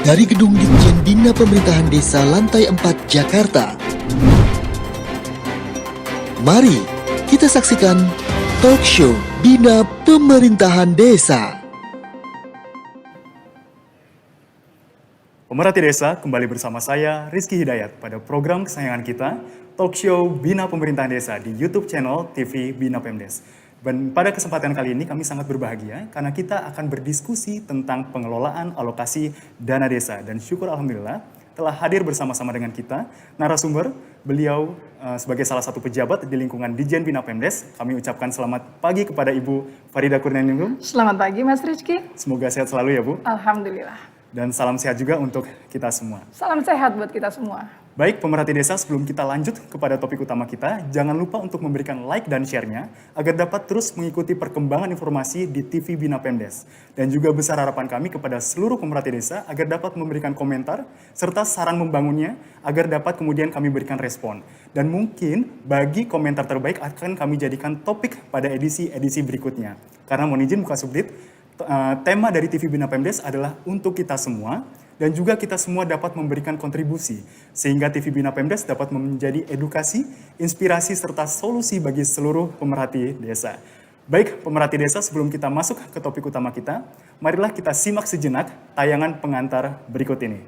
Dari Gedung Ditjen Bina Pemerintahan Desa Lantai 4 Jakarta. Mari kita saksikan Talk Show Bina Pemerintahan Desa. Pemerhati Desa, kembali bersama saya Rizky Hidayat pada program kesayangan kita Talk Show Bina Pemerintahan Desa di YouTube channel TV Bina Pemdes. Dan pada kesempatan kali ini kami sangat berbahagia karena kita akan berdiskusi tentang pengelolaan alokasi dana desa. Dan syukur alhamdulillah telah hadir bersama-sama dengan kita narasumber, beliau sebagai salah satu pejabat di lingkungan Ditjen Bina Pemdes. Kami ucapkan selamat pagi kepada Ibu Farida Kurnianingrum. Selamat pagi Mas Rizky. Semoga sehat selalu ya Bu. Alhamdulillah. Dan salam sehat juga untuk kita semua. Salam sehat buat kita semua. Baik pemerhati desa, sebelum kita lanjut kepada topik utama kita, jangan lupa untuk memberikan like dan share-nya agar dapat terus mengikuti perkembangan informasi di TV Bina Pemdes. Dan juga besar harapan kami kepada seluruh pemerhati desa agar dapat memberikan komentar serta saran membangunnya agar dapat kemudian kami berikan respon. Dan mungkin bagi komentar terbaik akan kami jadikan topik pada edisi-edisi berikutnya. Karena mohon izin Muka Subdit, tema dari TV Bina Pemdes adalah untuk kita semua dan juga kita semua dapat memberikan kontribusi sehingga TV Bina Pemdes dapat menjadi edukasi, inspirasi serta solusi bagi seluruh pemerhati desa. Baik pemerhati desa, sebelum kita masuk ke topik utama kita, marilah kita simak sejenak tayangan pengantar berikut ini.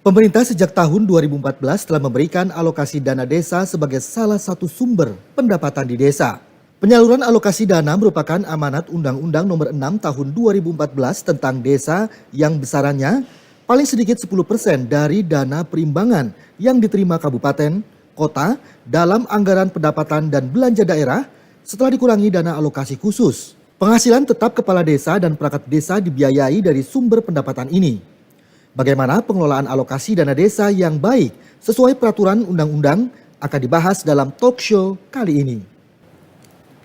Pemerintah sejak tahun 2014 telah memberikan alokasi dana desa sebagai salah satu sumber pendapatan di desa. Penyaluran alokasi dana merupakan amanat Undang-Undang Nomor 6 Tahun 2014 tentang desa yang besarannya paling sedikit 10% dari dana perimbangan yang diterima kabupaten, kota dalam anggaran pendapatan dan belanja daerah setelah dikurangi dana alokasi khusus. Penghasilan tetap kepala desa dan perangkat desa dibiayai dari sumber pendapatan ini. Bagaimana pengelolaan alokasi dana desa yang baik sesuai peraturan undang-undang akan dibahas dalam talk show kali ini.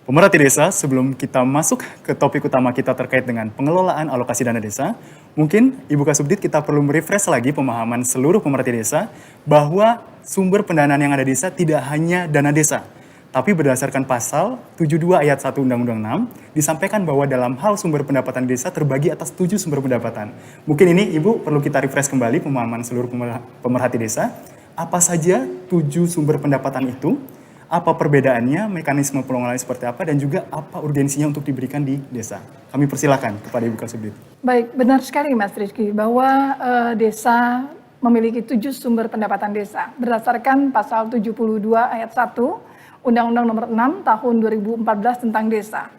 Pemerhati desa, sebelum kita masuk ke topik utama kita terkait dengan pengelolaan alokasi dana desa, mungkin Ibu Kasubdit kita perlu merefresh lagi pemahaman seluruh pemerhati desa bahwa sumber pendanaan yang ada di desa tidak hanya dana desa, tapi berdasarkan pasal 72 ayat 1 Undang-Undang 6 disampaikan bahwa dalam hal sumber pendapatan desa terbagi atas 7 sumber pendapatan. Mungkin ini Ibu perlu kita refresh kembali pemahaman seluruh pemerhati desa. Apa saja 7 sumber pendapatan itu? Apa perbedaannya, mekanisme pengelolaan seperti apa, dan juga apa urgensinya untuk diberikan di desa. Kami persilakan kepada Ibu Kasubdit. Baik, benar sekali Mas Rizky bahwa desa memiliki 7 sumber pendapatan desa berdasarkan pasal 72 ayat 1 Undang-Undang Nomor 6 Tahun 2014 tentang desa.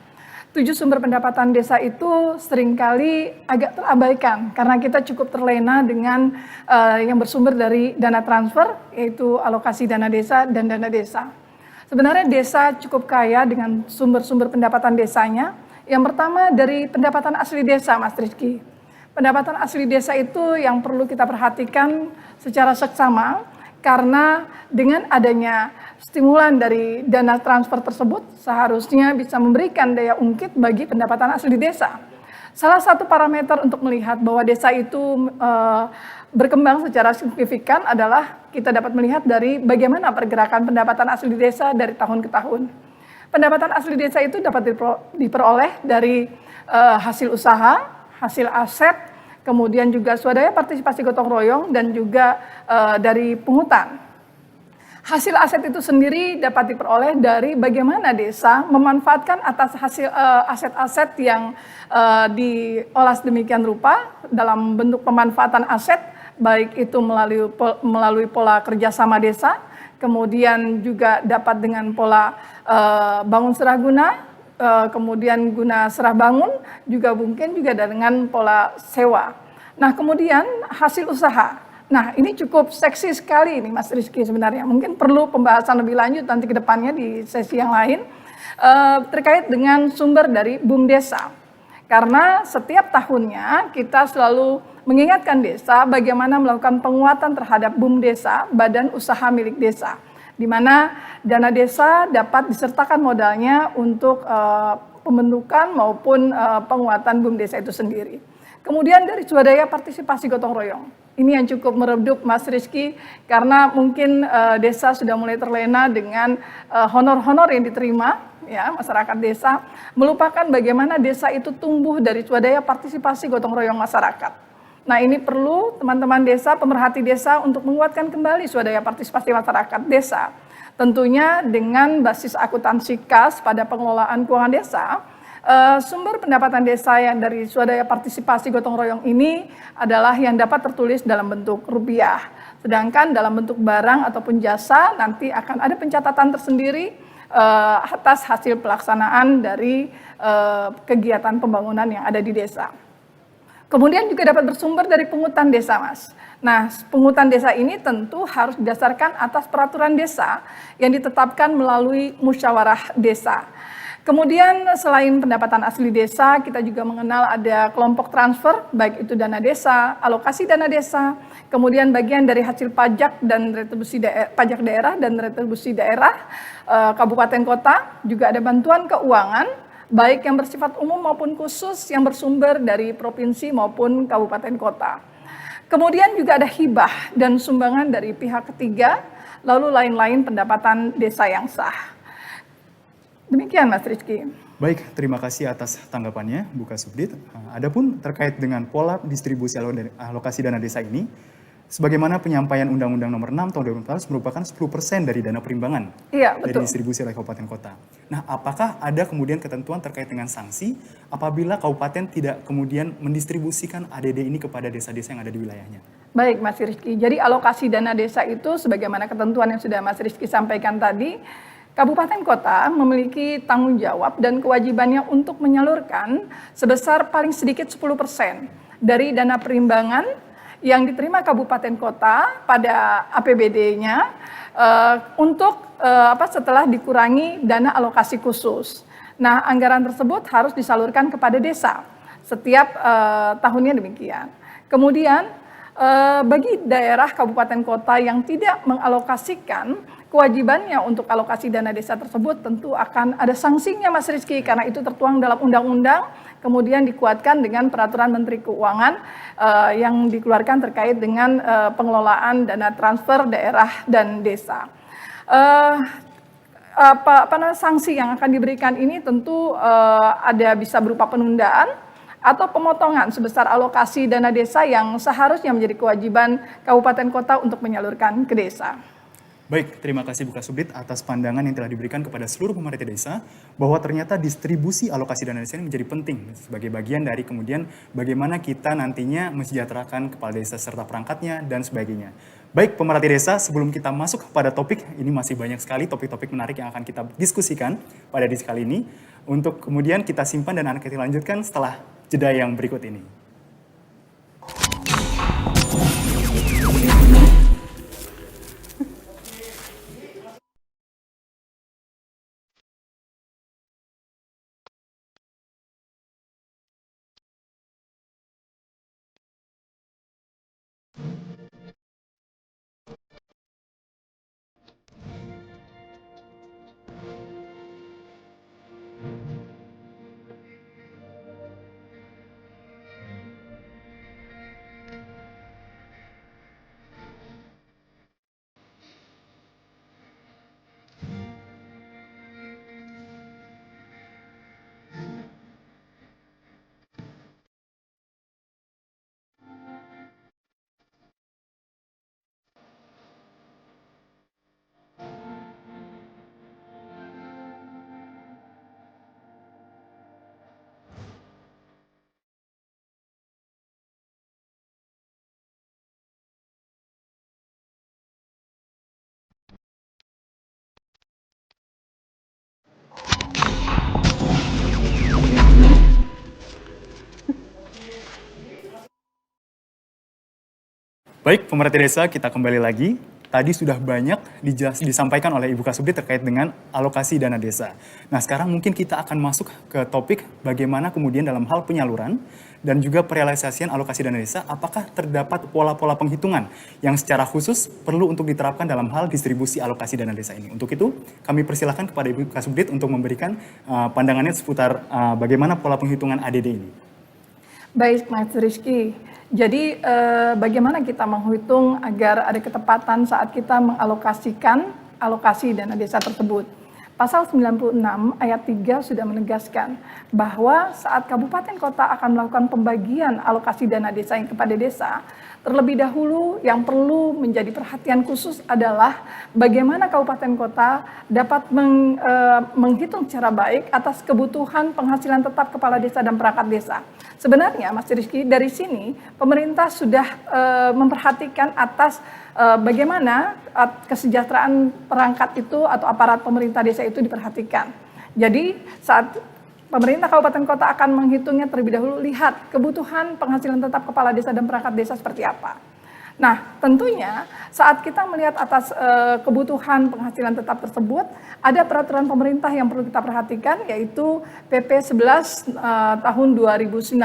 7 sumber pendapatan desa itu seringkali agak terabaikan karena kita cukup terlena dengan yang bersumber dari dana transfer, yaitu alokasi dana desa dan dana desa. Sebenarnya desa cukup kaya dengan sumber-sumber pendapatan desanya. Yang pertama dari pendapatan asli desa, Mas Rizky. Pendapatan asli desa itu yang perlu kita perhatikan secara seksama karena dengan adanya stimulan dari dana transfer tersebut seharusnya bisa memberikan daya ungkit bagi pendapatan asli desa. Salah satu parameter untuk melihat bahwa desa itu berkembang secara signifikan adalah kita dapat melihat dari bagaimana pergerakan pendapatan asli desa dari tahun ke tahun. Pendapatan asli desa itu dapat diperoleh dari hasil usaha, hasil aset, kemudian juga swadaya partisipasi gotong royong, dan juga dari pungutan. Hasil aset itu sendiri dapat diperoleh dari bagaimana desa memanfaatkan atas hasil aset-aset yang diolah sedemikian rupa dalam bentuk pemanfaatan aset, baik itu melalui pola kerjasama desa, kemudian juga dapat dengan pola bangun serah guna, kemudian guna serah bangun, juga mungkin juga dengan pola sewa. Nah kemudian hasil usaha. Nah ini cukup seksi sekali ini Mas Rizky sebenarnya. Mungkin perlu pembahasan lebih lanjut nanti ke depannya di sesi yang lain terkait dengan sumber dari BUMDesa. Karena setiap tahunnya kita selalu mengingatkan desa bagaimana melakukan penguatan terhadap BUMDesa, badan usaha milik desa. Di mana dana desa dapat disertakan modalnya untuk pembentukan maupun penguatan BUMDesa itu sendiri. Kemudian dari swadaya partisipasi gotong royong. Ini yang cukup meredup Mas Rizky karena mungkin desa sudah mulai terlena dengan honor-honor yang diterima ya masyarakat desa, melupakan bagaimana desa itu tumbuh dari swadaya partisipasi gotong royong masyarakat. Nah, ini perlu teman-teman desa, pemerhati desa untuk menguatkan kembali swadaya partisipasi masyarakat desa. Tentunya dengan basis akuntansi kas pada pengelolaan keuangan desa, sumber pendapatan desa yang dari swadaya partisipasi gotong royong ini adalah yang dapat tertulis dalam bentuk rupiah. Sedangkan dalam bentuk barang ataupun jasa nanti akan ada pencatatan tersendiri atas hasil pelaksanaan dari kegiatan pembangunan yang ada di desa. Kemudian juga dapat bersumber dari pungutan desa, Mas. Nah, pungutan desa ini tentu harus didasarkan atas peraturan desa yang ditetapkan melalui musyawarah desa. Kemudian selain pendapatan asli desa, kita juga mengenal ada kelompok transfer, baik itu dana desa, alokasi dana desa, kemudian bagian dari hasil pajak dan retribusi pajak daerah dan retribusi daerah, kabupaten kota, juga ada bantuan keuangan, baik yang bersifat umum maupun khusus yang bersumber dari provinsi maupun kabupaten kota. Kemudian juga ada hibah dan sumbangan dari pihak ketiga, lalu lain-lain pendapatan desa yang sah. Demikian Mas Rizky. Baik, terima kasih atas tanggapannya Bu Kasubdit. Adapun terkait dengan pola distribusi alokasi dana desa ini, sebagaimana penyampaian Undang-Undang Nomor 6 Tahun 2014 merupakan 10% dari dana perimbangan dari distribusi oleh kabupaten kota. Nah, apakah ada kemudian ketentuan terkait dengan sanksi apabila kabupaten tidak kemudian mendistribusikan ADD ini kepada desa-desa yang ada di wilayahnya? Baik Mas Rizky, jadi alokasi dana desa itu sebagaimana ketentuan yang sudah Mas Rizky sampaikan tadi, kabupaten kota memiliki tanggung jawab dan kewajibannya untuk menyalurkan sebesar paling sedikit 10% dari dana perimbangan yang diterima kabupaten kota pada APBD-nya untuk setelah dikurangi dana alokasi khusus. Nah, anggaran tersebut harus disalurkan kepada desa setiap tahunnya demikian. Kemudian bagi daerah kabupaten kota yang tidak mengalokasikan kewajibannya untuk alokasi dana desa tersebut tentu akan ada sanksinya Mas Rizky karena itu tertuang dalam undang-undang kemudian dikuatkan dengan peraturan Menteri Keuangan yang dikeluarkan terkait dengan pengelolaan dana transfer daerah dan desa. Sanksi yang akan diberikan ini tentu ada bisa berupa penundaan atau pemotongan sebesar alokasi dana desa yang seharusnya menjadi kewajiban kabupaten kota untuk menyalurkan ke desa. Baik, terima kasih Bu Kasubdit atas pandangan yang telah diberikan kepada seluruh pemerhati desa bahwa ternyata distribusi alokasi dana desa ini menjadi penting sebagai bagian dari kemudian bagaimana kita nantinya mensejahterakan kepala desa serta perangkatnya dan sebagainya. Baik, pemerhati desa, sebelum kita masuk kepada topik, ini masih banyak sekali topik-topik menarik yang akan kita diskusikan pada edisi kali ini untuk kemudian kita simpan dan akan kita lanjutkan setelah jeda yang berikut ini. Baik, pemerhati desa, kita kembali lagi. Tadi sudah banyak disampaikan oleh Ibu Kasubdit terkait dengan alokasi dana desa. Nah, sekarang mungkin kita akan masuk ke topik bagaimana kemudian dalam hal penyaluran dan juga perealisasian alokasi dana desa, apakah terdapat pola-pola penghitungan yang secara khusus perlu untuk diterapkan dalam hal distribusi alokasi dana desa ini. Untuk itu, kami persilahkan kepada Ibu Kasubdit untuk memberikan pandangannya seputar bagaimana pola penghitungan ADD ini. Baik, Mas Rizky. Jadi bagaimana kita menghitung agar ada ketepatan saat kita mengalokasikan alokasi dana desa tersebut. Pasal 96 ayat 3 sudah menegaskan bahwa saat kabupaten kota akan melakukan pembagian alokasi dana desa yang kepada desa, terlebih dahulu yang perlu menjadi perhatian khusus adalah bagaimana kabupaten kota dapat menghitung secara baik atas kebutuhan penghasilan tetap kepala desa dan perangkat desa. Sebenarnya Mas Rizky, dari sini pemerintah sudah memperhatikan atas bagaimana kesejahteraan perangkat itu atau aparat pemerintah desa itu diperhatikan. Jadi saat pemerintah kabupaten kota akan menghitungnya terlebih dahulu, lihat kebutuhan penghasilan tetap kepala desa dan perangkat desa seperti apa. Nah, tentunya saat kita melihat atas kebutuhan penghasilan tetap tersebut, ada peraturan pemerintah yang perlu kita perhatikan, yaitu PP 11 tahun 2019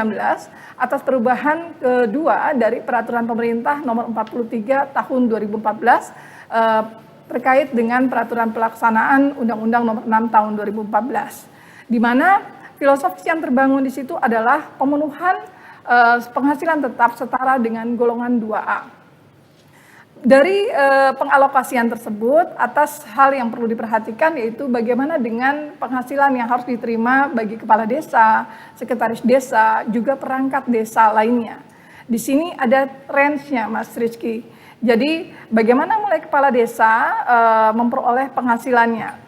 atas perubahan kedua dari peraturan pemerintah nomor 43 tahun 2014 terkait dengan peraturan pelaksanaan Undang-Undang nomor 6 tahun 2014. Di mana filosofi yang terbangun di situ adalah pemenuhan penghasilan tetap setara dengan golongan 2A. Dari pengalokasian tersebut, atas hal yang perlu diperhatikan yaitu bagaimana dengan penghasilan yang harus diterima bagi kepala desa, sekretaris desa, juga perangkat desa lainnya. Di sini ada range-nya, Mas Rizky. Jadi bagaimana mulai kepala desa memperoleh penghasilannya.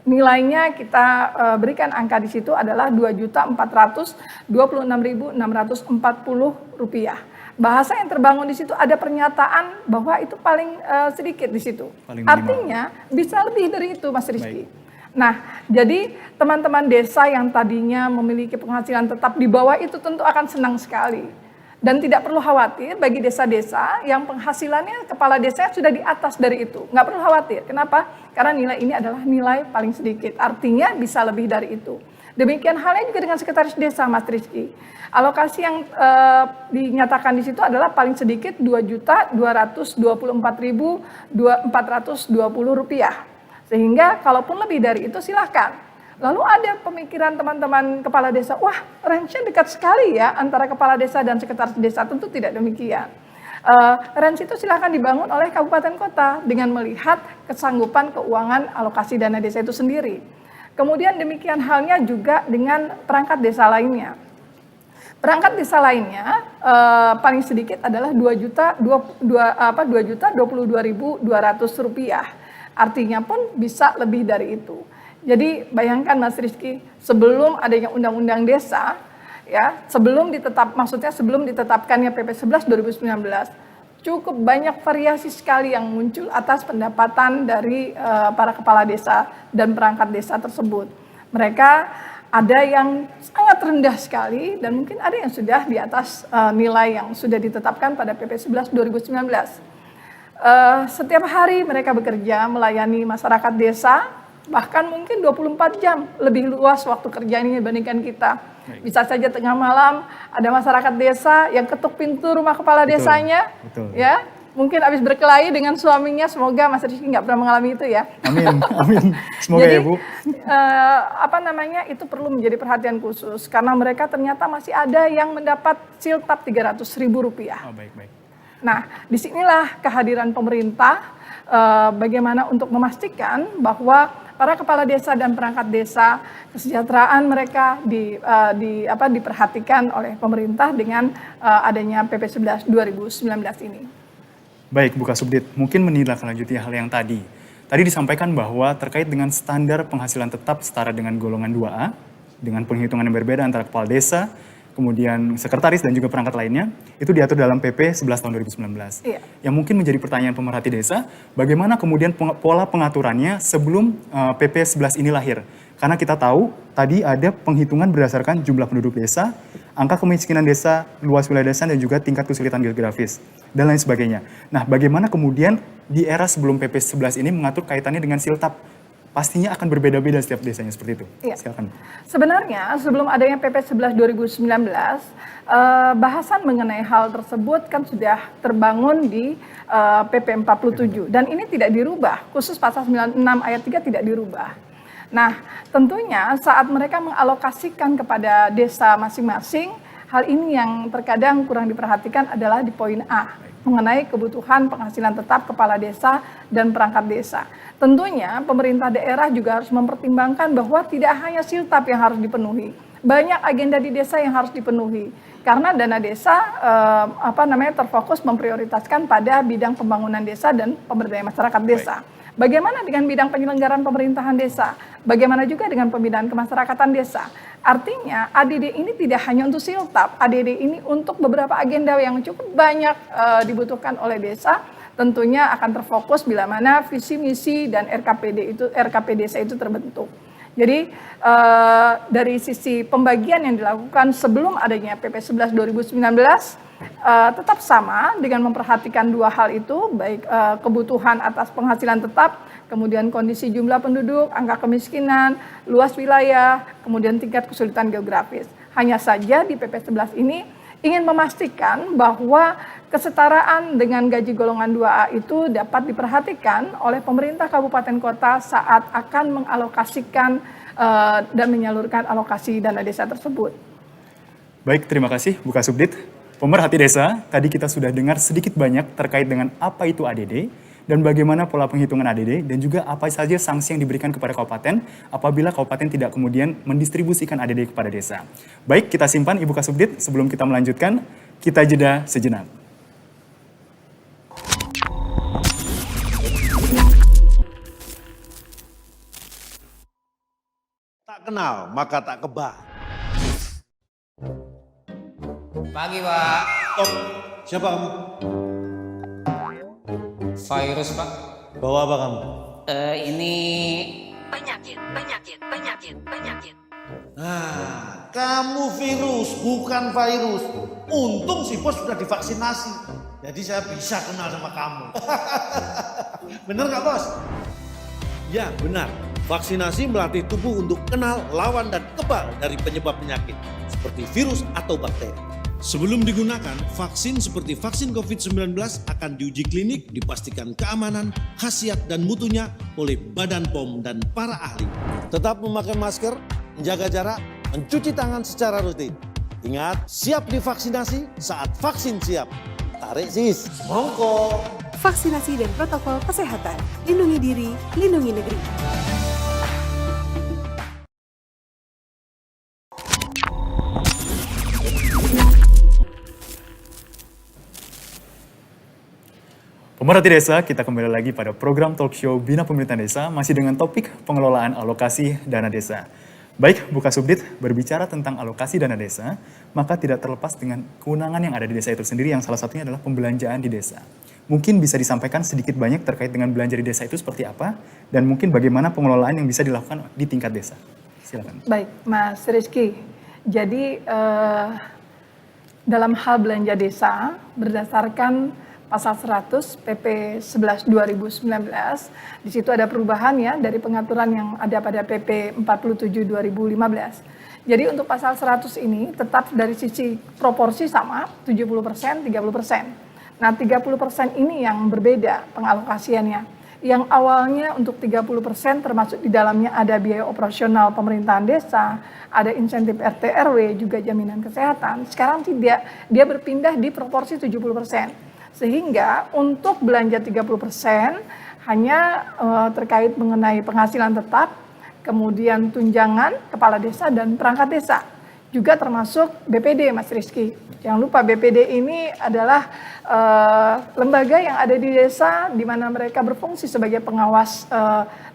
Nilainya kita berikan angka di situ adalah Rp2.426.640. Bahasa yang terbangun di situ ada pernyataan bahwa itu paling sedikit di situ. Artinya bisa lebih dari itu, Mas Rizky. Nah, jadi teman-teman desa yang tadinya memiliki penghasilan tetap di bawah itu tentu akan senang sekali. Dan tidak perlu khawatir bagi desa-desa yang penghasilannya kepala desa sudah di atas dari itu. Nggak perlu khawatir. Kenapa? Karena nilai ini adalah nilai paling sedikit. Artinya bisa lebih dari itu. Demikian halnya juga dengan sekretaris desa, Mas Rizky. Alokasi yang dinyatakan di situ adalah paling sedikit Rp2.224.420. Sehingga kalaupun lebih dari itu silahkan. Lalu ada pemikiran teman-teman kepala desa, wah range-nya dekat sekali ya antara kepala desa dan sekretaris desa. Tentu tidak demikian. Range itu silahkan dibangun oleh kabupaten kota dengan melihat kesanggupan keuangan alokasi dana desa itu sendiri. Kemudian demikian halnya juga dengan perangkat desa lainnya. Perangkat desa lainnya paling sedikit adalah Rp2.022.200. Artinya pun bisa lebih dari itu. Jadi bayangkan Mas Rizky, sebelum adanya undang-undang desa, ya, sebelum ditetapkannya PP 11 2019, cukup banyak variasi sekali yang muncul atas pendapatan dari para kepala desa dan perangkat desa tersebut. Mereka ada yang sangat rendah sekali dan mungkin ada yang sudah di atas nilai yang sudah ditetapkan pada PP 11 2019. Setiap hari mereka bekerja melayani masyarakat desa, bahkan mungkin 24 jam, lebih luas waktu kerja ini dibandingkan kita. Bisa saja tengah malam ada masyarakat desa yang ketuk pintu rumah kepala desanya, ya, mungkin habis berkelahi dengan suaminya. Semoga Mas Rizky nggak pernah mengalami itu ya. Amin, amin. Semoga jadi, ya Bu. Itu perlu menjadi perhatian khusus karena mereka ternyata masih ada yang mendapat siltap Rp300.000. Oh, baik. Nah, disinilah kehadiran pemerintah bagaimana untuk memastikan bahwa para kepala desa dan perangkat desa kesejahteraan mereka diperhatikan oleh pemerintah dengan adanya PP 11 2019 ini. Baik, Bu Kasubdit, mungkin menindaklanjuti hal yang tadi. Tadi disampaikan bahwa terkait dengan standar penghasilan tetap setara dengan golongan 2A, dengan penghitungan yang berbeda antara kepala desa, kemudian sekretaris dan juga perangkat lainnya, itu diatur dalam PP 11 tahun 2019. Iya. Yang mungkin menjadi pertanyaan pemerhati desa, bagaimana kemudian pola pengaturannya sebelum PP 11 ini lahir? Karena kita tahu tadi ada penghitungan berdasarkan jumlah penduduk desa, angka kemiskinan desa, luas wilayah desa, dan juga tingkat kesulitan geografis, dan lain sebagainya. Nah, bagaimana kemudian di era sebelum PP 11 ini mengatur kaitannya dengan siltap? Pastinya akan berbeda-beda setiap desanya seperti itu. Iya. Silakan. Sebenarnya sebelum adanya PP 11 2019, bahasan mengenai hal tersebut kan sudah terbangun di PP 47 dan ini tidak dirubah, khusus pasal 96 ayat 3 tidak dirubah. Nah, tentunya saat mereka mengalokasikan kepada desa masing-masing, hal ini yang terkadang kurang diperhatikan adalah di poin A. mengenai kebutuhan penghasilan tetap kepala desa dan perangkat desa. Tentunya pemerintah daerah juga harus mempertimbangkan bahwa tidak hanya siltap yang harus dipenuhi, banyak agenda di desa yang harus dipenuhi. Karena dana desa terfokus memprioritaskan pada bidang pembangunan desa dan pemberdayaan masyarakat desa. Bagaimana dengan bidang penyelenggaraan pemerintahan desa? Bagaimana juga dengan pembinaan kemasyarakatan desa? Artinya ADD ini tidak hanya untuk siltap, ADD ini untuk beberapa agenda yang cukup banyak dibutuhkan oleh desa. Tentunya akan terfokus bila mana visi misi dan RKP desa itu terbentuk. Jadi dari sisi pembagian yang dilakukan sebelum adanya PP 11 2019 tetap sama dengan memperhatikan dua hal itu, baik kebutuhan atas penghasilan tetap, kemudian kondisi jumlah penduduk, angka kemiskinan, luas wilayah, kemudian tingkat kesulitan geografis. Hanya saja di PP 11 ini ingin memastikan bahwa kesetaraan dengan gaji golongan 2A itu dapat diperhatikan oleh pemerintah kabupaten kota saat akan mengalokasikan dan menyalurkan alokasi dana desa tersebut. Baik, terima kasih Bu Kasubdit. Pemerhati desa, tadi kita sudah dengar sedikit banyak terkait dengan apa itu ADD dan bagaimana pola penghitungan ADD dan juga apa saja sanksi yang diberikan kepada kabupaten apabila kabupaten tidak kemudian mendistribusikan ADD kepada desa. Baik, kita simpan Ibu Kasubdit sebelum kita melanjutkan, kita jeda sejenak. Tak kenal, maka tak kebal. Pagi, Pak. Oh, siapa kamu? Virus, Pak. Bawa apa kamu? Ini Penyakit. Nah, kamu virus, bukan virus. Untung si bos sudah divaksinasi. Jadi saya bisa kenal sama kamu. Bener nggak bos? Ya benar. Vaksinasi melatih tubuh untuk kenal, lawan, dan kebal dari penyebab penyakit. Seperti virus atau bakteri. Sebelum digunakan, vaksin seperti vaksin COVID-19 akan diuji klinik, dipastikan keamanan, khasiat, dan mutunya oleh Badan POM dan para ahli. Tetap memakai masker, menjaga jarak, mencuci tangan secara rutin. Ingat, siap divaksinasi saat vaksin siap. Tarik sis, mongko. Vaksinasi dan protokol kesehatan. Lindungi diri, lindungi negeri. Pemerhati desa, kita kembali lagi pada program talk show Bina Pemerintahan Desa, masih dengan topik pengelolaan alokasi dana desa. Baik, Bu Kasubdit, berbicara tentang alokasi dana desa, maka tidak terlepas dengan kewenangan yang ada di desa itu sendiri, yang salah satunya adalah pembelanjaan di desa. Mungkin bisa disampaikan sedikit banyak terkait dengan belanja di desa itu seperti apa, dan mungkin bagaimana pengelolaan yang bisa dilakukan di tingkat desa. Silakan. Baik, Mas Rizky. Jadi dalam hal belanja desa, berdasarkan Pasal 100 PP 11 2019, di situ ada perubahan ya dari pengaturan yang ada pada PP 47 2015. Jadi untuk pasal 100 ini tetap dari sisi proporsi sama 70%, 30%. Nah 30% ini yang berbeda pengalokasiannya. Yang awalnya untuk 30% termasuk di dalamnya ada biaya operasional pemerintahan desa, ada insentif RT RW, juga jaminan kesehatan. Sekarang tidak, dia berpindah di proporsi 70%. Sehingga untuk belanja 30% hanya terkait mengenai penghasilan tetap, kemudian tunjangan kepala desa dan perangkat desa. Juga termasuk BPD, Mas Rizky. Jangan lupa BPD ini adalah lembaga yang ada di desa di mana mereka berfungsi sebagai pengawas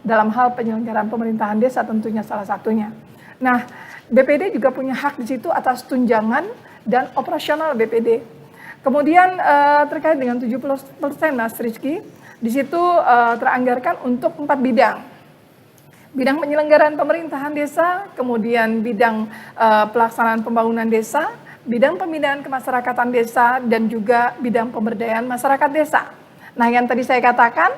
dalam hal penyelenggaraan pemerintahan desa, tentunya salah satunya. Nah, BPD juga punya hak di situ atas tunjangan dan operasional BPD. Kemudian terkait dengan 70% Mas Rizky, di situ teranggarkan untuk 4 bidang. Bidang penyelenggaraan pemerintahan desa, kemudian bidang pelaksanaan pembangunan desa, bidang pembinaan kemasyarakatan desa, dan juga bidang pemberdayaan masyarakat desa. Nah yang tadi saya katakan,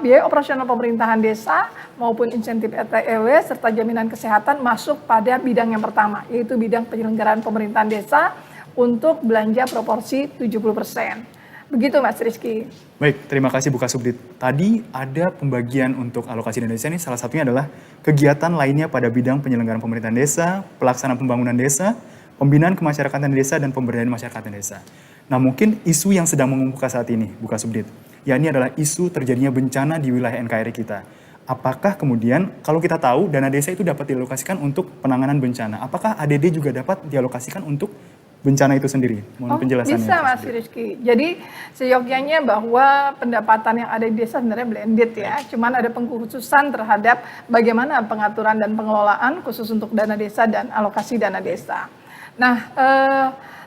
biaya operasional pemerintahan desa maupun insentif RT RW serta jaminan kesehatan masuk pada bidang yang pertama, yaitu bidang penyelenggaraan pemerintahan desa, untuk belanja proporsi 70%. Begitu Mas Rizky. Baik, terima kasih Bu Kasubdit. Tadi ada pembagian untuk alokasi dana desa ini, salah satunya adalah kegiatan lainnya pada bidang penyelenggaraan pemerintahan desa, pelaksanaan pembangunan desa, pembinaan kemasyarakatan desa, dan pemberdayaan masyarakat desa. Nah, mungkin isu yang sedang mengemuka saat ini, Bu Kasubdit, yakni adalah isu terjadinya bencana di wilayah NKRI kita. Apakah kemudian kalau kita tahu dana desa itu dapat dialokasikan untuk penanganan bencana, apakah ADD juga dapat dialokasikan untuk bencana itu sendiri? Mohon penjelasannya. Bisa Mas Rizky. Jadi seyogyanya bahwa pendapatan yang ada di desa sebenarnya blended ya. Cuman ada pengkhususan terhadap bagaimana pengaturan dan pengelolaan khusus untuk dana desa dan alokasi dana desa. Nah,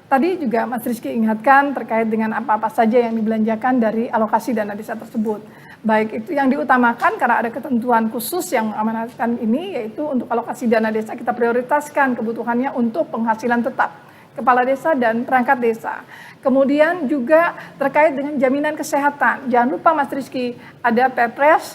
tadi juga Mas Rizky ingatkan terkait dengan apa-apa saja yang dibelanjakan dari alokasi dana desa tersebut. Baik itu yang diutamakan karena ada ketentuan khusus yang mengamanatkan ini, yaitu untuk alokasi dana desa kita prioritaskan kebutuhannya untuk penghasilan tetap kepala desa dan perangkat desa. Kemudian juga terkait dengan jaminan kesehatan. Jangan lupa Mas Rizky, ada Perpres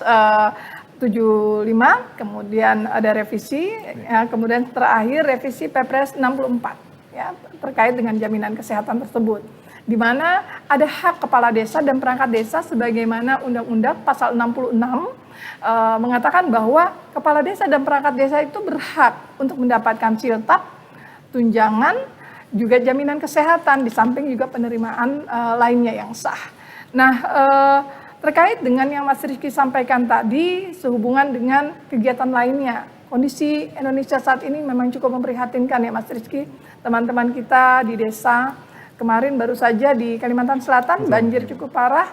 75, kemudian ada revisi, ya, kemudian terakhir revisi Perpres 64. Ya, terkait dengan jaminan kesehatan tersebut, di mana ada hak kepala desa dan perangkat desa sebagaimana Undang-Undang Pasal 66 mengatakan bahwa kepala desa dan perangkat desa itu berhak untuk mendapatkan siltap, tunjangan, juga jaminan kesehatan, di samping juga penerimaan lainnya yang sah. Nah, terkait dengan yang Mas Rizky sampaikan tadi sehubungan dengan kegiatan lainnya, kondisi Indonesia saat ini memang cukup memprihatinkan ya Mas Rizky. Teman-teman kita di desa kemarin baru saja di Kalimantan Selatan banjir cukup parah,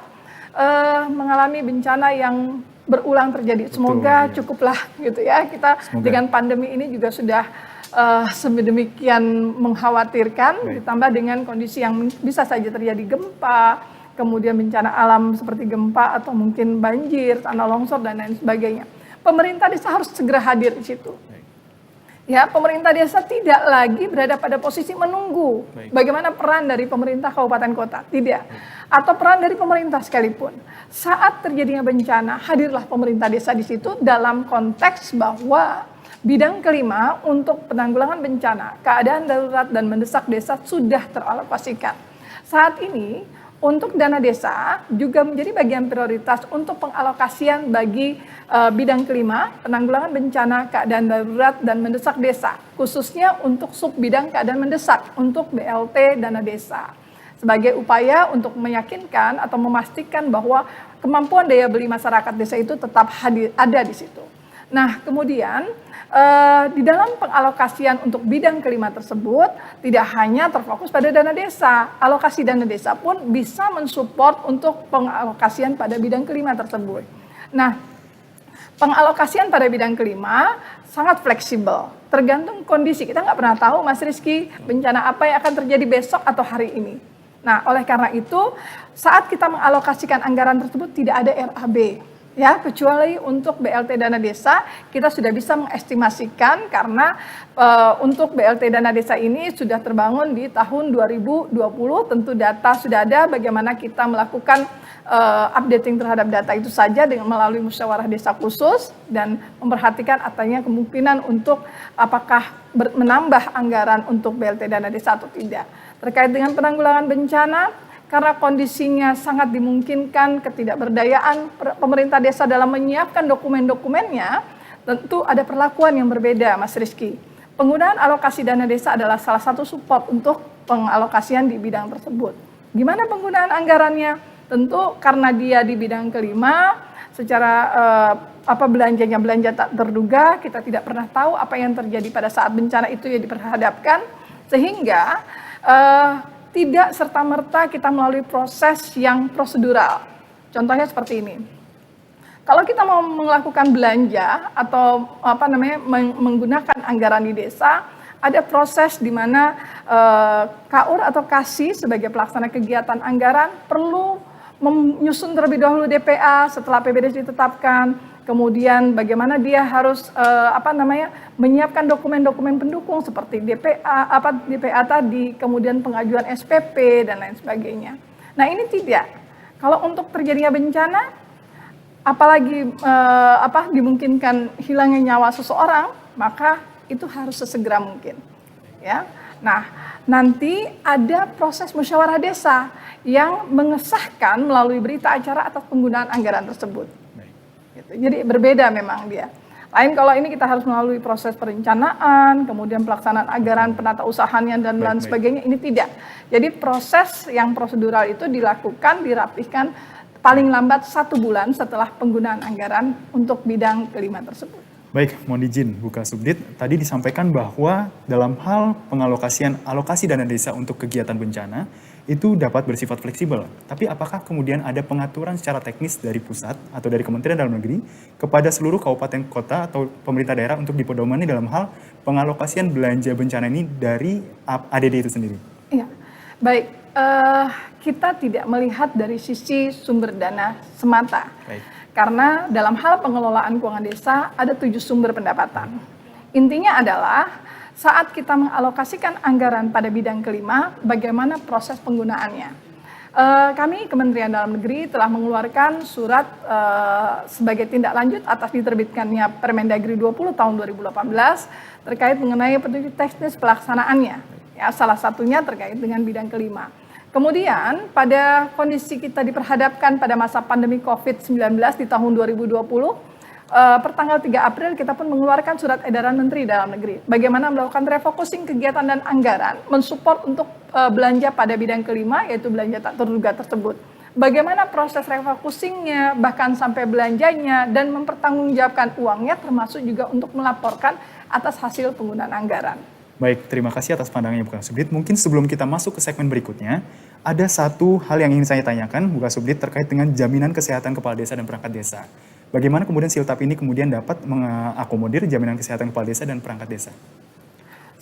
mengalami bencana yang berulang terjadi. Semoga cukuplah gitu ya, kita dengan pandemi ini juga sudah sedemikian mengkhawatirkan, ditambah dengan kondisi yang bisa saja terjadi gempa, kemudian bencana alam seperti gempa atau mungkin banjir, tanah longsor dan lain sebagainya. Pemerintah desa harus segera hadir di situ. Ya, pemerintah desa tidak lagi berada pada posisi menunggu bagaimana peran dari pemerintah kabupaten kota, tidak. Atau peran dari pemerintah sekalipun. Saat terjadinya bencana, hadirlah pemerintah desa di situ dalam konteks bahwa bidang kelima untuk penanggulangan bencana, keadaan darurat dan mendesak desa sudah teralokasikan. Saat ini untuk dana desa juga menjadi bagian prioritas untuk pengalokasian bagi bidang kelima, penanggulangan bencana, keadaan darurat dan mendesak desa, khususnya untuk sub bidang keadaan mendesak untuk BLT dana desa. Sebagai upaya untuk meyakinkan atau memastikan bahwa kemampuan daya beli masyarakat desa itu tetap ada di situ. Nah, kemudian di dalam pengalokasian untuk bidang kelima tersebut tidak hanya terfokus pada dana desa, alokasi dana desa pun bisa mensupport untuk pengalokasian pada bidang kelima tersebut. Nah, pengalokasian pada bidang kelima sangat fleksibel, tergantung kondisi. Kita nggak pernah tahu Mas Rizky bencana apa yang akan terjadi besok atau hari ini. Nah, oleh karena itu saat kita mengalokasikan anggaran tersebut tidak ada RAB. Ya, kecuali untuk BLT dana desa kita sudah bisa mengestimasikan karena untuk BLT dana desa ini sudah terbangun di tahun 2020, tentu data sudah ada bagaimana kita melakukan updating terhadap data itu saja dengan melalui musyawarah desa khusus dan memperhatikan adanya kemungkinan untuk apakah menambah anggaran untuk BLT dana desa atau tidak. Terkait dengan penanggulangan bencana, karena kondisinya sangat dimungkinkan ketidakberdayaan pemerintah desa dalam menyiapkan dokumen-dokumennya, tentu ada perlakuan yang berbeda, Mas Rizky. Penggunaan alokasi dana desa adalah salah satu support untuk pengalokasian di bidang tersebut. Gimana penggunaan anggarannya? Tentu karena dia di bidang kelima, secara belanjanya belanja tak terduga, kita tidak pernah tahu apa yang terjadi pada saat bencana itu ya diperhadapkan, sehingga tidak serta-merta kita melalui proses yang prosedural. Contohnya seperti ini. Kalau kita mau melakukan belanja atau menggunakan anggaran di desa, ada proses di mana KUR atau KASI sebagai pelaksana kegiatan anggaran perlu menyusun terlebih dahulu DPA setelah PBDS ditetapkan. Kemudian bagaimana dia harus menyiapkan dokumen-dokumen pendukung seperti DPA tadi, kemudian pengajuan SPP dan lain sebagainya. Nah, ini tidak. Kalau untuk terjadinya bencana, apalagi dimungkinkan hilangnya nyawa seseorang, maka itu harus sesegera mungkin. Ya. Nah, nanti ada proses musyawarah desa yang mengesahkan melalui berita acara atas penggunaan anggaran tersebut. Jadi berbeda memang dia. Lain kalau ini kita harus melalui proses perencanaan, kemudian pelaksanaan anggaran, penata usahanya dan lain sebagainya, ini tidak. Jadi proses yang prosedural itu dilakukan, dirapihkan paling lambat 1 bulan setelah penggunaan anggaran untuk bidang kelima tersebut. Baik, mohon izin Buka Subdit. Tadi disampaikan bahwa dalam hal pengalokasian alokasi dana desa untuk kegiatan bencana, itu dapat bersifat fleksibel. Tapi apakah kemudian ada pengaturan secara teknis dari pusat atau dari Kementerian Dalam Negeri kepada seluruh kabupaten kota atau pemerintah daerah untuk dipedomani dalam hal pengalokasian belanja bencana ini dari ADD itu sendiri? Iya, baik. Kita tidak melihat dari sisi sumber dana semata. Baik. Karena dalam hal pengelolaan keuangan desa ada 7 sumber pendapatan. Intinya adalah saat kita mengalokasikan anggaran pada bidang kelima, bagaimana proses penggunaannya. Kami Kementerian Dalam Negeri telah mengeluarkan surat sebagai tindak lanjut atas diterbitkannya Permendagri 20 tahun 2018 terkait mengenai petunjuk teknis pelaksanaannya. Ya, salah satunya terkait dengan bidang kelima. Kemudian pada kondisi kita diperhadapkan pada masa pandemi COVID-19 di tahun 2020, pertanggal 3 April kita pun mengeluarkan surat edaran Menteri Dalam Negeri. Bagaimana melakukan refocusing kegiatan dan anggaran, mensupport untuk belanja pada bidang kelima, yaitu belanja tak terduga tersebut. Bagaimana proses refocusingnya, bahkan sampai belanjanya, dan mempertanggungjawabkan uangnya, termasuk juga untuk melaporkan atas hasil penggunaan anggaran. Baik, terima kasih atas pandangannya Buka Subdit. Mungkin sebelum kita masuk ke segmen berikutnya, ada satu hal yang ingin saya tanyakan Buka Subdit terkait dengan jaminan kesehatan kepala desa dan perangkat desa. Bagaimana kemudian Siltap ini kemudian dapat mengakomodir jaminan kesehatan kepala desa dan perangkat desa?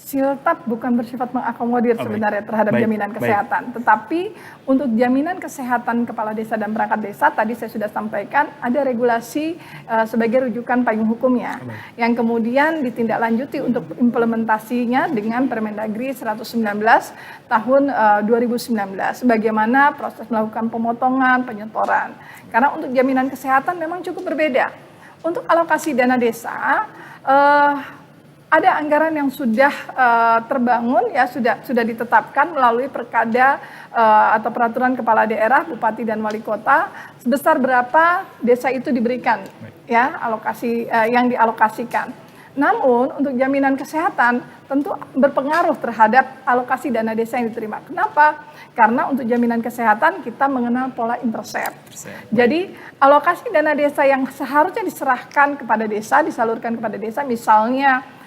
Siltap bukan bersifat mengakomodir sebenarnya terhadap jaminan kesehatan. Tetapi untuk jaminan kesehatan kepala desa dan perangkat desa, tadi saya sudah sampaikan ada regulasi sebagai rujukan payung hukumnya. Yang kemudian ditindaklanjuti untuk implementasinya dengan Permendagri 119 tahun 2019. Bagaimana proses melakukan pemotongan, penyetoran. Karena untuk jaminan kesehatan memang cukup berbeda. Untuk alokasi dana desa, ada anggaran yang sudah terbangun, ya sudah ditetapkan melalui perkada atau peraturan kepala daerah, bupati dan wali kota, sebesar berapa desa itu diberikan, ya alokasi yang dialokasikan. Namun untuk jaminan kesehatan tentu berpengaruh terhadap alokasi dana desa yang diterima. Kenapa? Karena untuk jaminan kesehatan kita mengenal pola intercept. Jadi alokasi dana desa yang seharusnya diserahkan kepada desa, disalurkan kepada desa, misalnya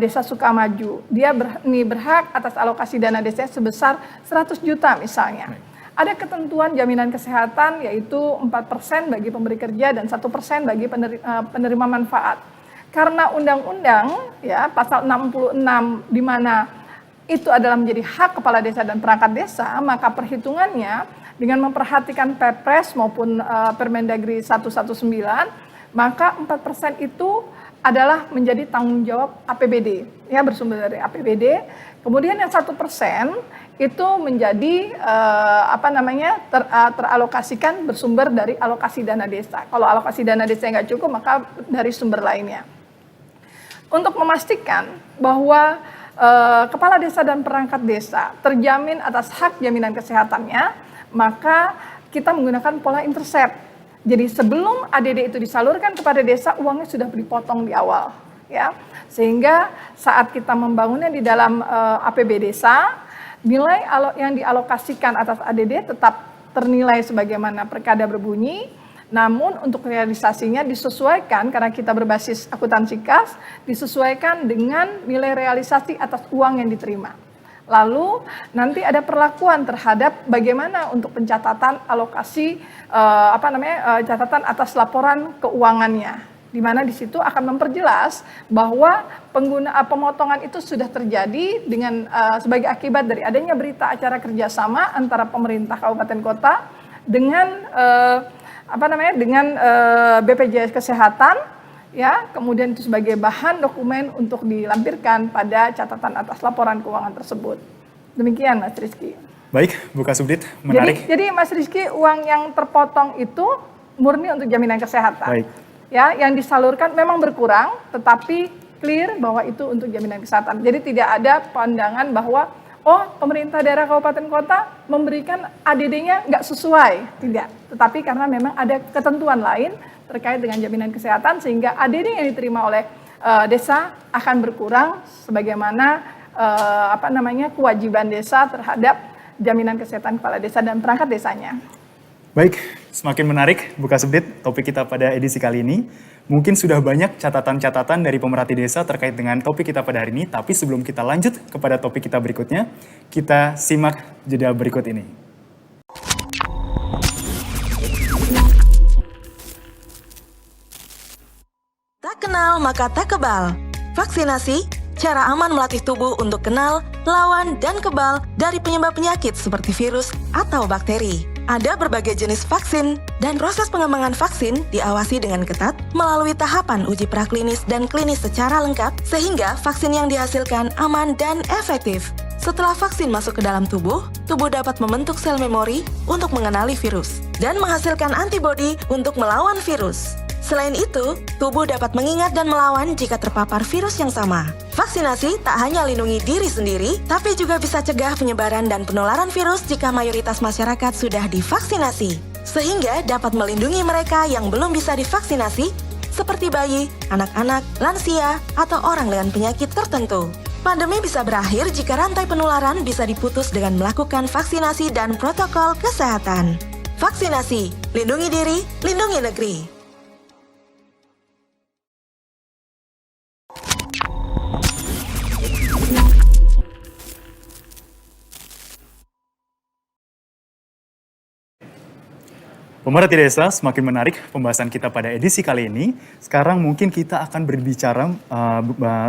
Desa Sukamaju, dia berhak atas alokasi dana desa sebesar 100 juta misalnya. Ada ketentuan jaminan kesehatan yaitu 4% bagi pemberi kerja dan 1% bagi penerima manfaat. Karena undang-undang ya pasal 66 di mana itu adalah menjadi hak kepala desa dan perangkat desa, maka perhitungannya dengan memperhatikan Perpres maupun Permendagri 119, maka 4% itu adalah menjadi tanggung jawab APBD, ya bersumber dari APBD. Kemudian yang 1% itu menjadi teralokasikan bersumber dari alokasi dana desa. Kalau alokasi dana desa nggak cukup, maka dari sumber lainnya. Untuk memastikan bahwa kepala desa dan perangkat desa terjamin atas hak jaminan kesehatannya, maka kita menggunakan pola intercept. Jadi sebelum ADD itu disalurkan kepada desa, uangnya sudah dipotong di awal, ya. Sehingga saat kita membangunnya di dalam APB desa, nilai yang dialokasikan atas ADD tetap ternilai sebagaimana perkada berbunyi. Namun untuk realisasinya disesuaikan karena kita berbasis akuntansi kas, disesuaikan dengan nilai realisasi atas uang yang diterima. Lalu nanti ada perlakuan terhadap bagaimana untuk pencatatan alokasi catatan atas laporan keuangannya, di mana di situ akan memperjelas bahwa pemotongan itu sudah terjadi dengan sebagai akibat dari adanya berita acara kerjasama antara pemerintah kabupaten kota dengan BPJS Kesehatan, ya, kemudian itu sebagai bahan dokumen untuk dilampirkan pada catatan atas laporan keuangan tersebut. Demikian Mas Rizky. Baik, Buka Subdit, menarik. Jadi Mas Rizky, uang yang terpotong itu murni untuk jaminan kesehatan. Baik. Ya, yang disalurkan memang berkurang, tetapi clear bahwa itu untuk jaminan kesehatan. Jadi tidak ada pandangan bahwa pemerintah daerah kabupaten kota memberikan ADD-nya nggak sesuai, tidak. Tetapi karena memang ada ketentuan lain, terkait dengan jaminan kesehatan sehingga ADD yang diterima oleh desa akan berkurang sebagaimana kewajiban desa terhadap jaminan kesehatan kepala desa dan perangkat desanya. Baik, semakin menarik Buka Subdit topik kita pada edisi kali ini. Mungkin sudah banyak catatan-catatan dari pemerhati desa terkait dengan topik kita pada hari ini, tapi sebelum kita lanjut kepada topik kita berikutnya, kita simak jeda berikut ini. Tak kenal maka tak kebal. Vaksinasi, cara aman melatih tubuh untuk kenal, lawan, dan kebal dari penyebab penyakit seperti virus atau bakteri. Ada berbagai jenis vaksin, dan proses pengembangan vaksin diawasi dengan ketat melalui tahapan uji praklinis dan klinis secara lengkap, sehingga vaksin yang dihasilkan aman dan efektif. Setelah vaksin masuk ke dalam tubuh dapat membentuk sel memori untuk mengenali virus, dan menghasilkan antibodi untuk melawan virus. Selain itu, tubuh dapat mengingat dan melawan jika terpapar virus yang sama. Vaksinasi tak hanya lindungi diri sendiri, tapi juga bisa cegah penyebaran dan penularan virus jika mayoritas masyarakat sudah divaksinasi. Sehingga dapat melindungi mereka yang belum bisa divaksinasi, seperti bayi, anak-anak, lansia, atau orang dengan penyakit tertentu. Pandemi bisa berakhir jika rantai penularan bisa diputus dengan melakukan vaksinasi dan protokol kesehatan. Vaksinasi, lindungi diri, lindungi negeri. Pemerhati desa, semakin menarik pembahasan kita pada edisi kali ini. Sekarang mungkin kita akan berbicara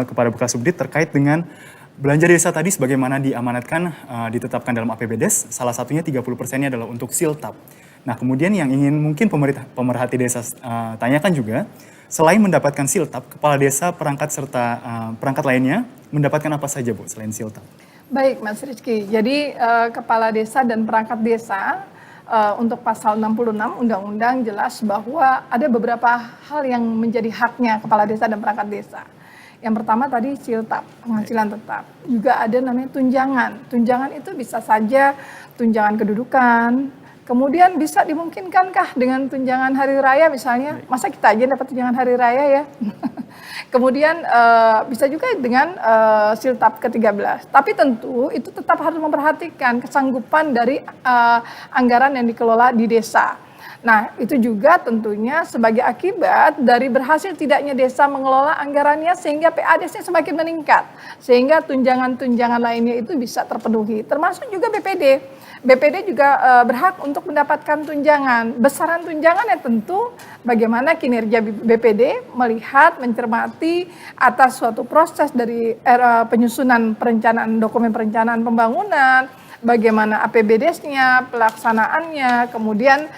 kepada Buka Subdit terkait dengan belanja desa tadi sebagaimana diamanatkan, ditetapkan dalam APBDes. Salah satunya 30%-nya adalah untuk siltap. Nah, kemudian yang ingin mungkin pemerhati desa tanyakan juga, selain mendapatkan siltap, kepala desa, perangkat serta perangkat lainnya mendapatkan apa saja, Bu, selain siltap? Baik, Mas Rizky. Jadi kepala desa dan perangkat desa untuk pasal 66 Undang-Undang jelas bahwa ada beberapa hal yang menjadi haknya kepala desa dan perangkat desa. Yang pertama tadi siltap, penghasilan tetap. Juga ada namanya tunjangan. Tunjangan itu bisa saja tunjangan kedudukan, kemudian bisa dimungkinkankah dengan tunjangan hari raya misalnya. Masa kita aja dapat tunjangan hari raya ya? Kemudian bisa juga dengan siltap ke-13. Tapi tentu itu tetap harus memperhatikan kesanggupan dari anggaran yang dikelola di desa. Nah, itu juga tentunya sebagai akibat dari berhasil tidaknya desa mengelola anggarannya sehingga PADS-nya semakin meningkat. Sehingga tunjangan-tunjangan lainnya itu bisa terpenuhi. Termasuk juga BPD. BPD juga berhak untuk mendapatkan tunjangan. Besaran tunjangan ya tentu bagaimana kinerja BPD melihat, mencermati atas suatu proses dari penyusunan perencanaan, dokumen perencanaan pembangunan, bagaimana APBDes-nya, pelaksanaannya, kemudian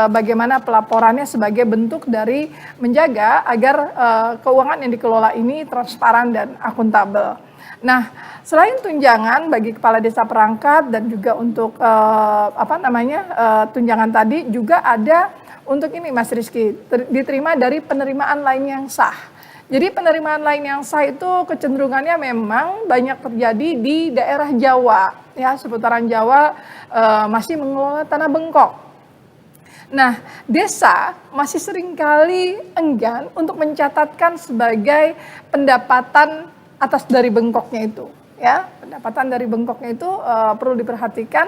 bagaimana pelaporannya sebagai bentuk dari menjaga agar keuangan yang dikelola ini transparan dan akuntabel. Nah, selain tunjangan bagi kepala desa perangkat dan juga untuk tunjangan tadi juga ada untuk ini Mas Rizky, diterima dari penerimaan lain yang sah. Jadi penerimaan lain yang sah itu kecenderungannya memang banyak terjadi di daerah Jawa, ya seputaran Jawa masih mengelola tanah bengkok. Nah, desa masih seringkali enggan untuk mencatatkan sebagai pendapatan atas dari bengkoknya itu, ya pendapatan dari bengkoknya itu perlu diperhatikan.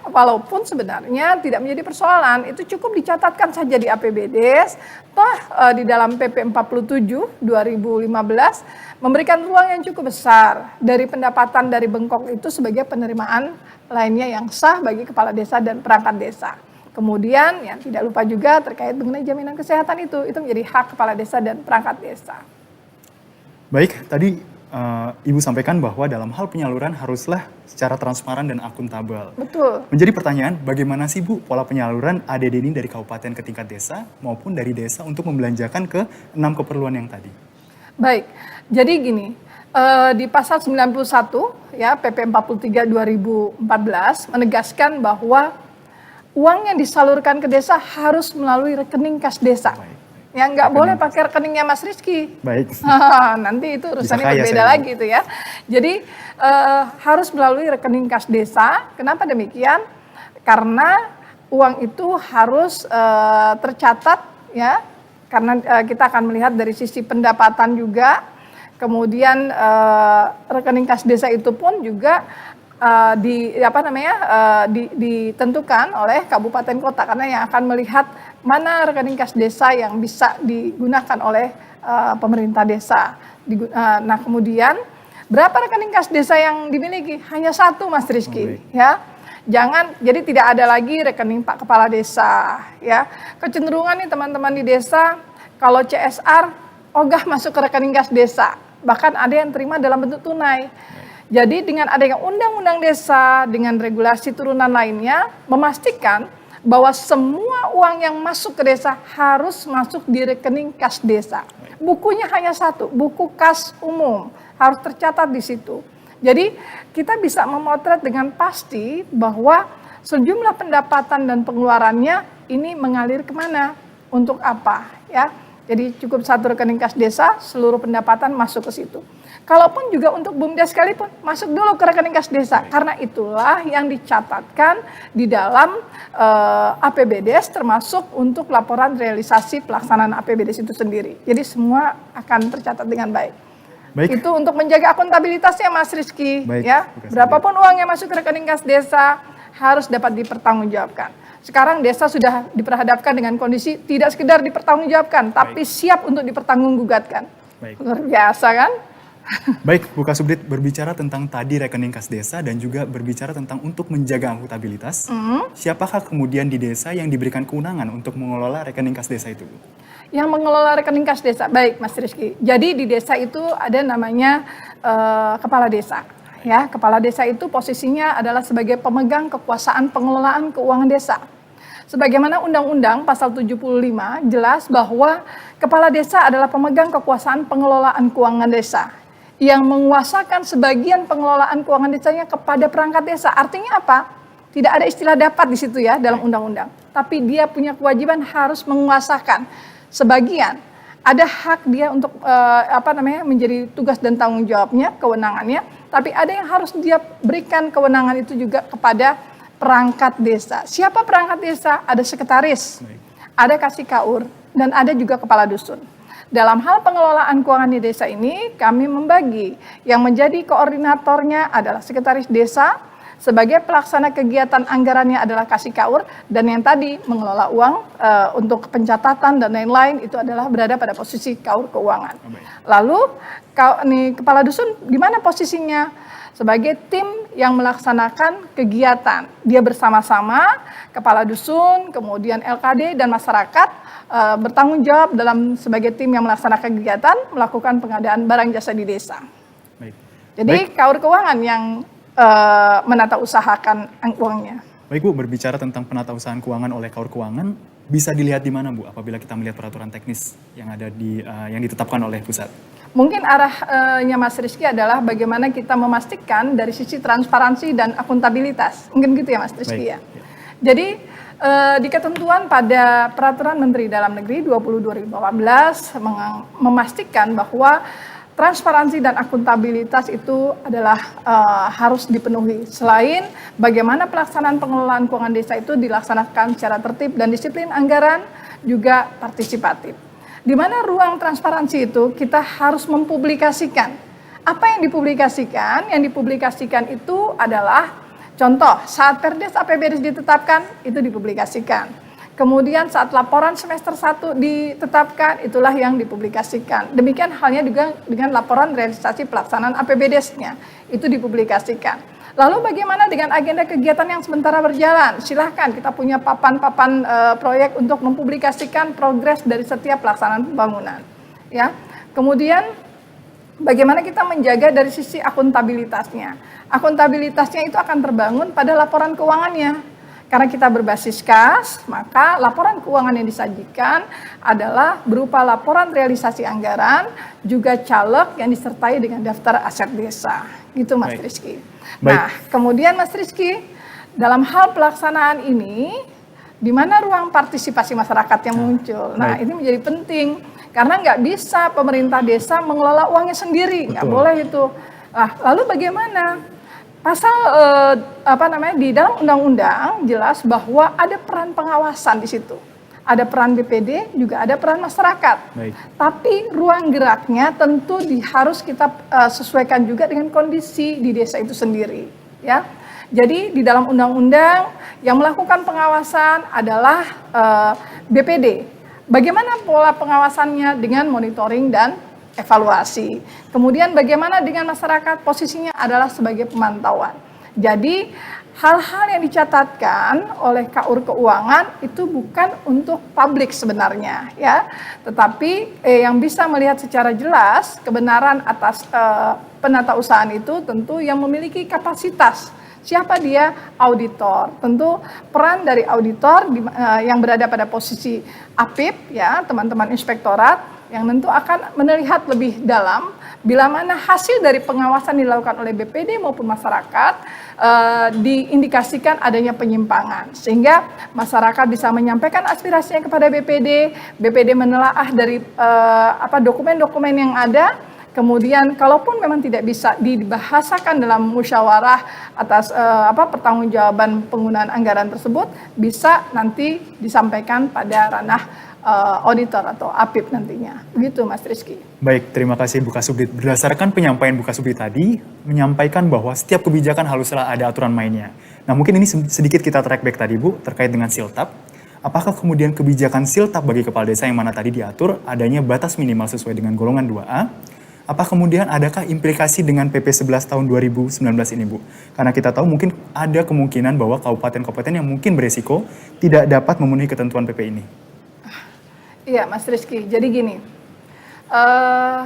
Walaupun sebenarnya tidak menjadi persoalan, itu cukup dicatatkan saja di APBDes. Toh di dalam PP 47 2015 memberikan ruang yang cukup besar dari pendapatan dari bengkok itu sebagai penerimaan lainnya yang sah bagi kepala desa dan perangkat desa. Kemudian yang tidak lupa juga terkait mengenai jaminan kesehatan itu menjadi hak kepala desa dan perangkat desa. Baik, tadi Ibu sampaikan bahwa dalam hal penyaluran haruslah secara transparan dan akuntabel. Betul. Menjadi pertanyaan, bagaimana sih Bu pola penyaluran ADD ini dari kabupaten ke tingkat desa maupun dari desa untuk membelanjakan ke 6 keperluan yang tadi? Baik, jadi gini, di pasal 91 ya PP 43 2014 menegaskan bahwa uang yang disalurkan ke desa harus melalui rekening kas desa. Baik. Ya nggak boleh pakai rekeningnya Mas Rizky. Baik. Nanti itu urusannya berbeda lagi itu ya. Jadi harus melalui rekening kas desa. Kenapa demikian? Karena uang itu harus tercatat ya karena kita akan melihat dari sisi pendapatan juga, kemudian rekening kas desa itu pun juga ditentukan oleh kabupaten kota, karena yang akan melihat mana rekening kas desa yang bisa digunakan oleh pemerintah desa. Nah kemudian berapa rekening kas desa yang dimiliki? Hanya satu, Mas Rizky, ya. Jangan, jadi tidak ada lagi rekening Pak Kepala Desa, ya. Kecenderungan nih teman-teman di desa, kalau CSR, ogah masuk ke rekening kas desa. Bahkan ada yang terima dalam bentuk tunai. Jadi dengan adanya undang-undang desa, dengan regulasi turunan lainnya, memastikan bahwa semua uang yang masuk ke desa harus masuk di rekening kas desa. Bukunya hanya satu, buku kas umum, harus tercatat di situ. Jadi kita bisa memotret dengan pasti bahwa sejumlah pendapatan dan pengeluarannya ini mengalir kemana, untuk apa, ya. Jadi cukup satu rekening kas desa, seluruh pendapatan masuk ke situ. Kalaupun juga untuk BUMDes sekalipun, masuk dulu ke rekening kas desa, karena itulah yang dicatatkan di dalam APBDes, termasuk untuk laporan realisasi pelaksanaan APBDes itu sendiri. Jadi semua akan tercatat dengan baik. Baik. Itu untuk menjaga akuntabilitasnya, Mas Rizky. Baik, Ya, berapapun uang yang masuk ke rekening kas desa harus dapat dipertanggungjawabkan. Sekarang desa sudah diperhadapkan dengan kondisi tidak sekedar dipertanggungjawabkan, tapi siap untuk dipertanggunggugatan. Baik. Luar biasa kan? Baik, Bu Kasubdit, berbicara tentang tadi rekening kas desa dan juga berbicara tentang untuk menjaga akuntabilitas, siapakah kemudian di desa yang diberikan kewenangan untuk mengelola rekening kas desa itu, Bu? Yang mengelola rekening kas desa, baik Mas Rizky. Jadi di desa itu ada namanya kepala desa. Ya, kepala desa itu posisinya adalah sebagai pemegang kekuasaan pengelolaan keuangan desa. Sebagaimana Undang-Undang Pasal 75 jelas bahwa kepala desa adalah pemegang kekuasaan pengelolaan keuangan desa, yang menguasakan sebagian pengelolaan keuangan desanya kepada perangkat desa. Artinya apa? Tidak ada istilah dapat di situ ya dalam undang-undang. Tapi dia punya kewajiban harus menguasakan sebagian. Ada hak dia untuk menjadi tugas dan tanggung jawabnya, kewenangannya. Tapi ada yang harus dia berikan kewenangan itu juga kepada perangkat desa. Siapa perangkat desa? Ada sekretaris, ada kasikaur, dan ada juga kepala dusun. Dalam hal pengelolaan keuangan di desa ini, kami membagi yang menjadi koordinatornya adalah sekretaris desa, sebagai pelaksana kegiatan anggarannya adalah kasikaur, dan yang tadi mengelola uang untuk pencatatan dan lain-lain itu adalah berada pada posisi kaur keuangan. Lalu kepala dusun di mana posisinya? Sebagai tim yang melaksanakan kegiatan. Dia bersama-sama kepala dusun, kemudian LKD dan masyarakat bertanggung jawab dalam sebagai tim yang melaksanakan kegiatan melakukan pengadaan barang jasa di desa. Baik. Jadi kaur keuangan yang menata usahakan uangnya. Baik Bu, berbicara tentang penata usahaan keuangan oleh kaur keuangan, bisa dilihat di mana Bu apabila kita melihat peraturan teknis yang ada yang ditetapkan oleh pusat? Mungkin arahnya Mas Rizky adalah bagaimana kita memastikan dari sisi transparansi dan akuntabilitas. Mungkin gitu ya Mas Rizky ya. Jadi di ketentuan pada Peraturan Menteri Dalam Negeri 20/2018 memastikan bahwa transparansi dan akuntabilitas itu adalah harus dipenuhi. Selain bagaimana pelaksanaan pengelolaan keuangan desa itu dilaksanakan secara tertib dan disiplin anggaran, juga partisipatif. Di mana ruang transparansi itu kita harus mempublikasikan. Apa yang dipublikasikan? Yang dipublikasikan itu adalah contoh saat Perdes APBDes ditetapkan itu dipublikasikan. Kemudian saat laporan semester 1 ditetapkan, itulah yang dipublikasikan. Demikian halnya juga dengan laporan realisasi pelaksanaan APBDes-nya, itu dipublikasikan. Lalu bagaimana dengan agenda kegiatan yang sementara berjalan? Silahkan, kita punya papan-papan proyek untuk mempublikasikan progres dari setiap pelaksanaan pembangunan. Ya. Kemudian bagaimana kita menjaga dari sisi akuntabilitasnya? Akuntabilitasnya itu akan terbangun pada laporan keuangannya. Karena kita berbasis kas, maka laporan keuangan yang disajikan adalah berupa laporan realisasi anggaran, juga caleg yang disertai dengan daftar aset desa. Gitu Mas Rizky. Nah, kemudian Mas Rizky, dalam hal pelaksanaan ini, di mana ruang partisipasi masyarakat yang muncul? Nah, ini menjadi penting, karena nggak bisa pemerintah desa mengelola uangnya sendiri, nggak boleh itu. Nah, lalu bagaimana? Pasal di dalam undang-undang jelas bahwa ada peran pengawasan di situ. ada peran BPD, juga ada peran masyarakat. Baik. Tapi ruang geraknya tentu harus kita sesuaikan juga dengan kondisi di desa itu sendiri, ya. Jadi di dalam undang-undang yang melakukan pengawasan adalah BPD. Bagaimana pola pengawasannya dengan monitoring dan evaluasi. Kemudian bagaimana dengan masyarakat, posisinya adalah sebagai pemantauan. Jadi hal-hal yang dicatatkan oleh KUR Keuangan itu bukan untuk publik sebenarnya, ya, tetapi yang bisa melihat secara jelas kebenaran atas penatausahaan itu tentu yang memiliki kapasitas. Siapa dia? Auditor. Tentu peran dari auditor yang berada pada posisi APIP, ya, teman-teman inspektorat, yang tentu akan melihat lebih dalam bila mana hasil dari pengawasan dilakukan oleh BPD maupun masyarakat diindikasikan adanya penyimpangan, sehingga masyarakat bisa menyampaikan aspirasinya kepada BPD, BPD menelaah dari dokumen-dokumen yang ada. Kemudian kalaupun memang tidak bisa dibahasakan dalam musyawarah atas pertanggungjawaban penggunaan anggaran tersebut, bisa nanti disampaikan pada ranah auditor atau APIP nantinya. Begitu Mas Rizky. Baik, terima kasih Bu Kasubdit. Berdasarkan penyampaian Bu Kasubdit tadi, menyampaikan bahwa setiap kebijakan haruslah ada aturan mainnya. Nah, mungkin ini sedikit kita track back tadi Bu, terkait dengan siltap. Apakah kemudian kebijakan siltap bagi kepala desa yang mana tadi diatur adanya batas minimal sesuai dengan golongan 2A? Apa kemudian adakah implikasi dengan PP 11 tahun 2019 ini Bu? Karena kita tahu mungkin ada kemungkinan bahwa kabupaten-kabupaten yang mungkin beresiko tidak dapat memenuhi ketentuan PP ini. Iya Mas Rizky, jadi gini,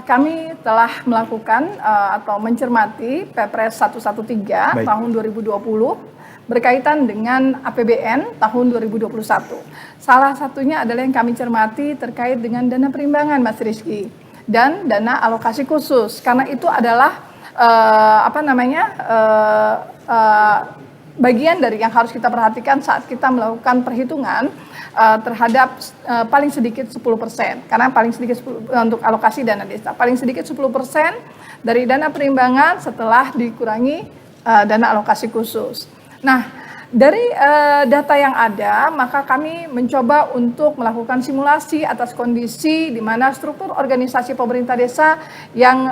kami telah melakukan atau mencermati Perpres 113 Baik. tahun 2020 berkaitan dengan APBN tahun 2021. Salah satunya adalah yang kami cermati terkait dengan dana perimbangan Mas Rizky dan dana alokasi khusus, karena itu adalah bagian dari yang harus kita perhatikan saat kita melakukan perhitungan terhadap paling sedikit 10%, karena paling sedikit untuk alokasi dana desa, paling sedikit 10% dari dana perimbangan setelah dikurangi dana alokasi khusus. Nah, dari data yang ada, maka kami mencoba untuk melakukan simulasi atas kondisi di mana struktur organisasi pemerintah desa yang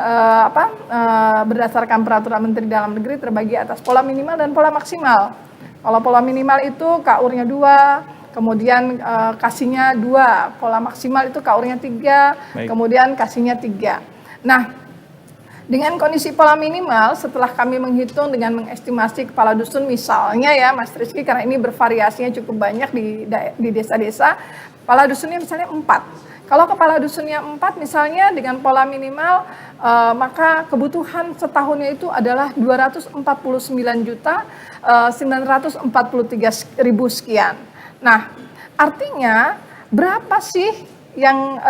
berdasarkan peraturan Menteri Dalam Negeri terbagi atas pola minimal dan pola maksimal. Kalau pola minimal itu KUR-nya 2, kemudian kasihnya 2, pola maksimal itu KUR-nya 3, Baik. kemudian kasihnya 3. Nah, dengan kondisi pola minimal, setelah kami menghitung dengan mengestimasi kepala dusun misalnya ya Mas Rizky, karena ini bervariasinya cukup banyak di desa-desa, kepala dusunnya misalnya 4. Kalau kepala dusunnya 4 misalnya dengan pola minimal, maka kebutuhan setahunnya itu adalah 249.943.000 sekian. Nah, artinya berapa sih yang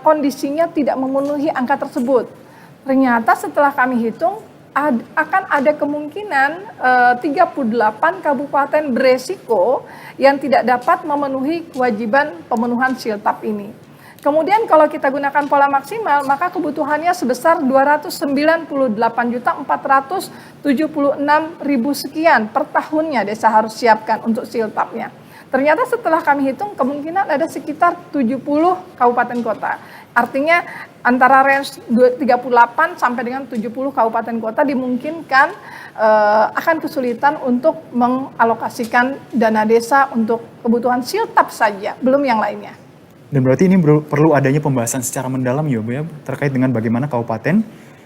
kondisinya tidak memenuhi angka tersebut? Ternyata setelah kami hitung akan ada kemungkinan 38 kabupaten beresiko yang tidak dapat memenuhi kewajiban pemenuhan siltap ini. Kemudian kalau kita gunakan pola maksimal, maka kebutuhannya sebesar 298.476.000 sekian per tahunnya desa harus siapkan untuk siltapnya. Ternyata setelah kami hitung kemungkinan ada sekitar 70 kabupaten kota. Artinya antara range 38 sampai dengan 70 kabupaten kota dimungkinkan akan kesulitan untuk mengalokasikan dana desa untuk kebutuhan siltap saja, belum yang lainnya. Dan berarti ini perlu adanya pembahasan secara mendalam ya Bu ya, terkait dengan bagaimana kabupaten,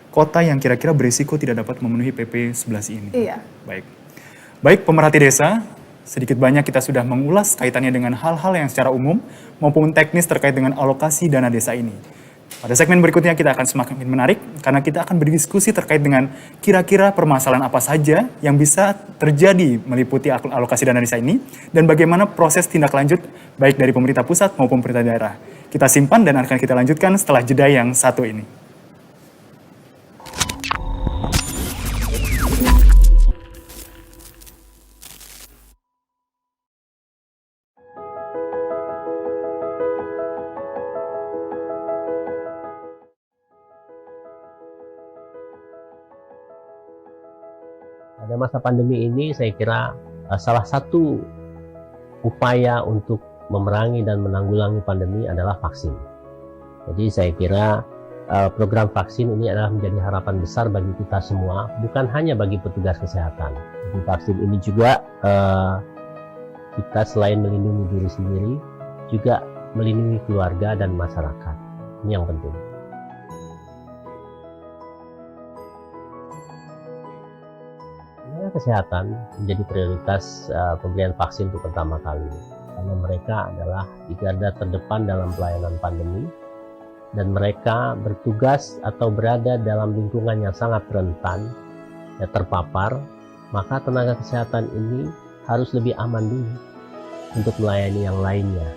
kota yang kira-kira berisiko tidak dapat memenuhi PP 11 ini. Iya. Baik pemerhati desa, sedikit banyak kita sudah mengulas kaitannya dengan hal-hal yang secara umum maupun teknis terkait dengan alokasi dana desa ini. Pada segmen berikutnya kita akan semakin menarik karena kita akan berdiskusi terkait dengan kira-kira permasalahan apa saja yang bisa terjadi meliputi alokasi dana desa ini dan bagaimana proses tindak lanjut baik dari pemerintah pusat maupun pemerintah daerah. Kita simpan dan akan kita lanjutkan setelah jeda yang satu ini. Pada masa pandemi ini saya kira salah satu upaya untuk memerangi dan menanggulangi pandemi adalah vaksin. Jadi saya kira program vaksin ini adalah menjadi harapan besar bagi kita semua, bukan hanya bagi petugas kesehatan. Jadi vaksin ini juga kita selain melindungi diri sendiri, juga melindungi keluarga dan masyarakat. Ini yang penting. Tenaga kesehatan menjadi prioritas pemberian vaksin untuk pertama kali, karena mereka adalah di garda terdepan dalam pelayanan pandemi, dan mereka bertugas atau berada dalam lingkungan yang sangat rentan, terpapar, maka tenaga kesehatan ini harus lebih aman dulu untuk melayani yang lainnya.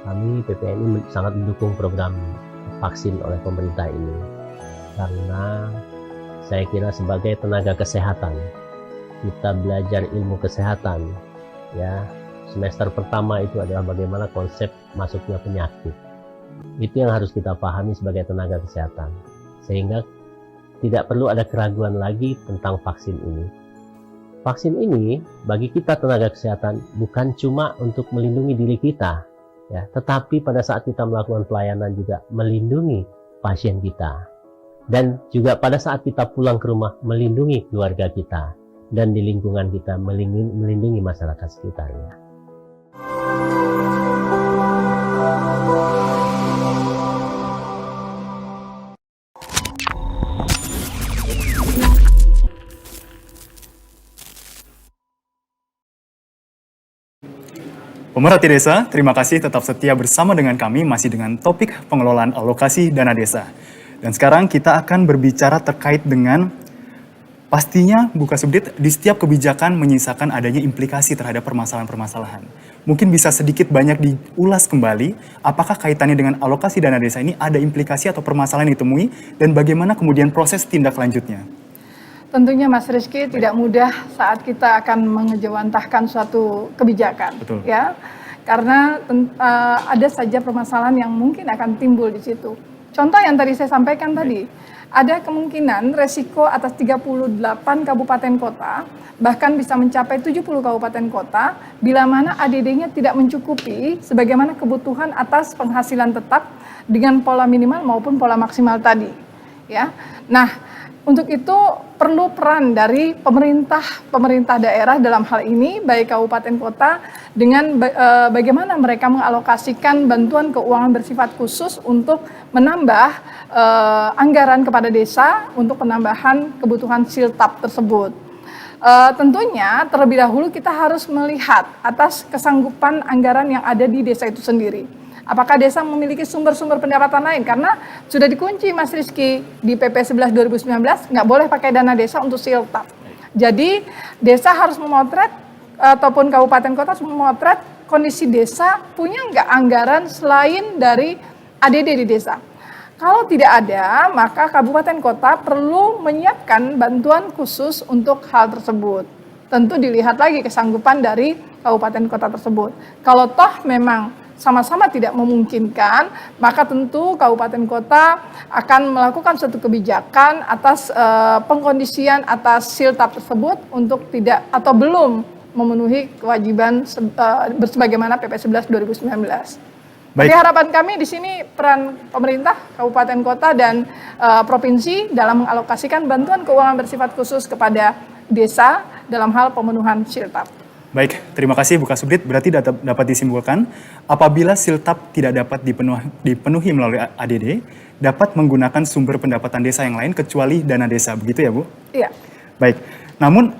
Kami PPNI sangat mendukung program vaksin oleh pemerintah ini, karena saya kira sebagai tenaga kesehatan kita belajar ilmu kesehatan, ya. Semester pertama itu adalah bagaimana konsep masuknya penyakit. Itu yang harus kita pahami sebagai tenaga kesehatan, sehingga tidak perlu ada keraguan lagi tentang vaksin ini. Vaksin ini bagi kita tenaga kesehatan bukan cuma untuk melindungi diri kita, ya, tetapi pada saat kita melakukan pelayanan juga melindungi pasien kita, dan juga pada saat kita pulang ke rumah melindungi keluarga kita, dan di lingkungan kita melindungi masyarakat sekitarnya. Pemerhati desa, terima kasih tetap setia bersama dengan kami masih dengan topik pengelolaan alokasi dana desa. Dan sekarang kita akan berbicara terkait dengan pastinya Bu Kasubdit di setiap kebijakan menyisakan adanya implikasi terhadap permasalahan-permasalahan. Mungkin bisa sedikit banyak diulas kembali apakah kaitannya dengan alokasi dana desa ini ada implikasi atau permasalahan yang ditemui dan bagaimana kemudian proses tindak lanjutnya. Tentunya Mas Rizky tidak mudah saat kita akan mengejawantahkan suatu kebijakan. Betul. Ya, karena ada saja permasalahan yang mungkin akan timbul di situ. Contoh yang tadi saya sampaikan tadi, ada kemungkinan resiko atas 38 kabupaten kota, bahkan bisa mencapai 70 kabupaten kota, bila mana ADD-nya tidak mencukupi sebagaimana kebutuhan atas penghasilan tetap dengan pola minimal maupun pola maksimal tadi. Ya, nah, untuk itu perlu peran dari pemerintah daerah dalam hal ini, baik kabupaten kota, dengan bagaimana mereka mengalokasikan bantuan keuangan bersifat khusus untuk menambah anggaran kepada desa untuk penambahan kebutuhan siltap tersebut. Tentunya terlebih dahulu kita harus melihat atas kesanggupan anggaran yang ada di desa itu sendiri. Apakah desa memiliki sumber-sumber pendapatan lain? Karena sudah dikunci Mas Rizky di PP 11 2019 nggak boleh pakai dana desa untuk siltap. Jadi desa harus memotret ataupun kabupaten kota harus memotret kondisi desa punya nggak anggaran selain dari ADD di desa. Kalau tidak ada, maka kabupaten kota perlu menyiapkan bantuan khusus untuk hal tersebut. Tentu dilihat lagi kesanggupan dari kabupaten kota tersebut. Kalau toh memang sama-sama tidak memungkinkan, maka tentu kabupaten kota akan melakukan suatu kebijakan atas pengkondisian atas siltap tersebut untuk tidak atau belum memenuhi kewajiban sebagaimana PP 11 2019. Jadi harapan kami di sini peran pemerintah, kabupaten kota dan provinsi dalam mengalokasikan bantuan keuangan bersifat khusus kepada desa dalam hal pemenuhan siltap. Baik, terima kasih Bu Kasubdit. Berarti dapat disimpulkan, apabila siltap tidak dapat dipenuhi melalui ADD, dapat menggunakan sumber pendapatan desa yang lain kecuali dana desa, begitu ya Bu? Iya. Baik, namun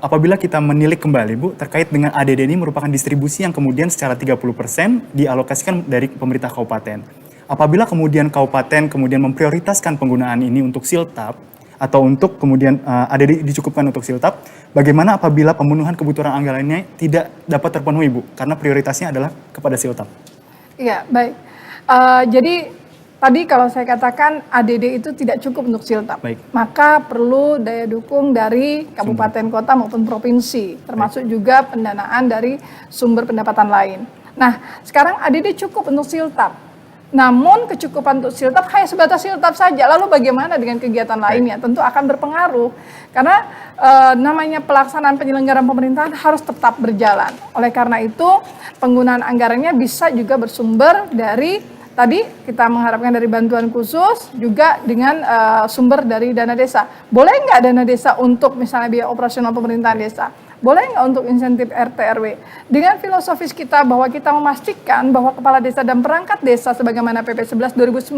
apabila kita menilik kembali Bu, terkait dengan ADD ini merupakan distribusi yang kemudian secara 30% dialokasikan dari pemerintah kabupaten. Apabila kemudian kabupaten kemudian memprioritaskan penggunaan ini untuk siltap, atau untuk kemudian ADD dicukupkan untuk siltap, bagaimana apabila pemenuhan kebutuhan anggarannya tidak dapat terpenuhi Bu, karena prioritasnya adalah kepada siltap? Iya, baik. Jadi tadi kalau saya katakan ADD itu tidak cukup untuk siltap, maka perlu daya dukung dari kabupaten kota maupun provinsi, termasuk juga pendanaan dari sumber pendapatan lain. Nah, sekarang ADD cukup untuk siltap. Namun kecukupan untuk siltap hanya sebatas siltap saja. Lalu bagaimana dengan kegiatan lainnya? Tentu akan berpengaruh. Karena namanya pelaksanaan penyelenggaraan pemerintahan harus tetap berjalan. Oleh karena itu penggunaan anggarannya bisa juga bersumber dari tadi kita mengharapkan dari bantuan khusus juga dengan sumber dari dana desa. Boleh nggak dana desa untuk misalnya biaya operasional pemerintahan desa? Boleh nggak untuk insentif RT RW? Dengan filosofis kita bahwa kita memastikan bahwa kepala desa dan perangkat desa sebagaimana PP 11 2019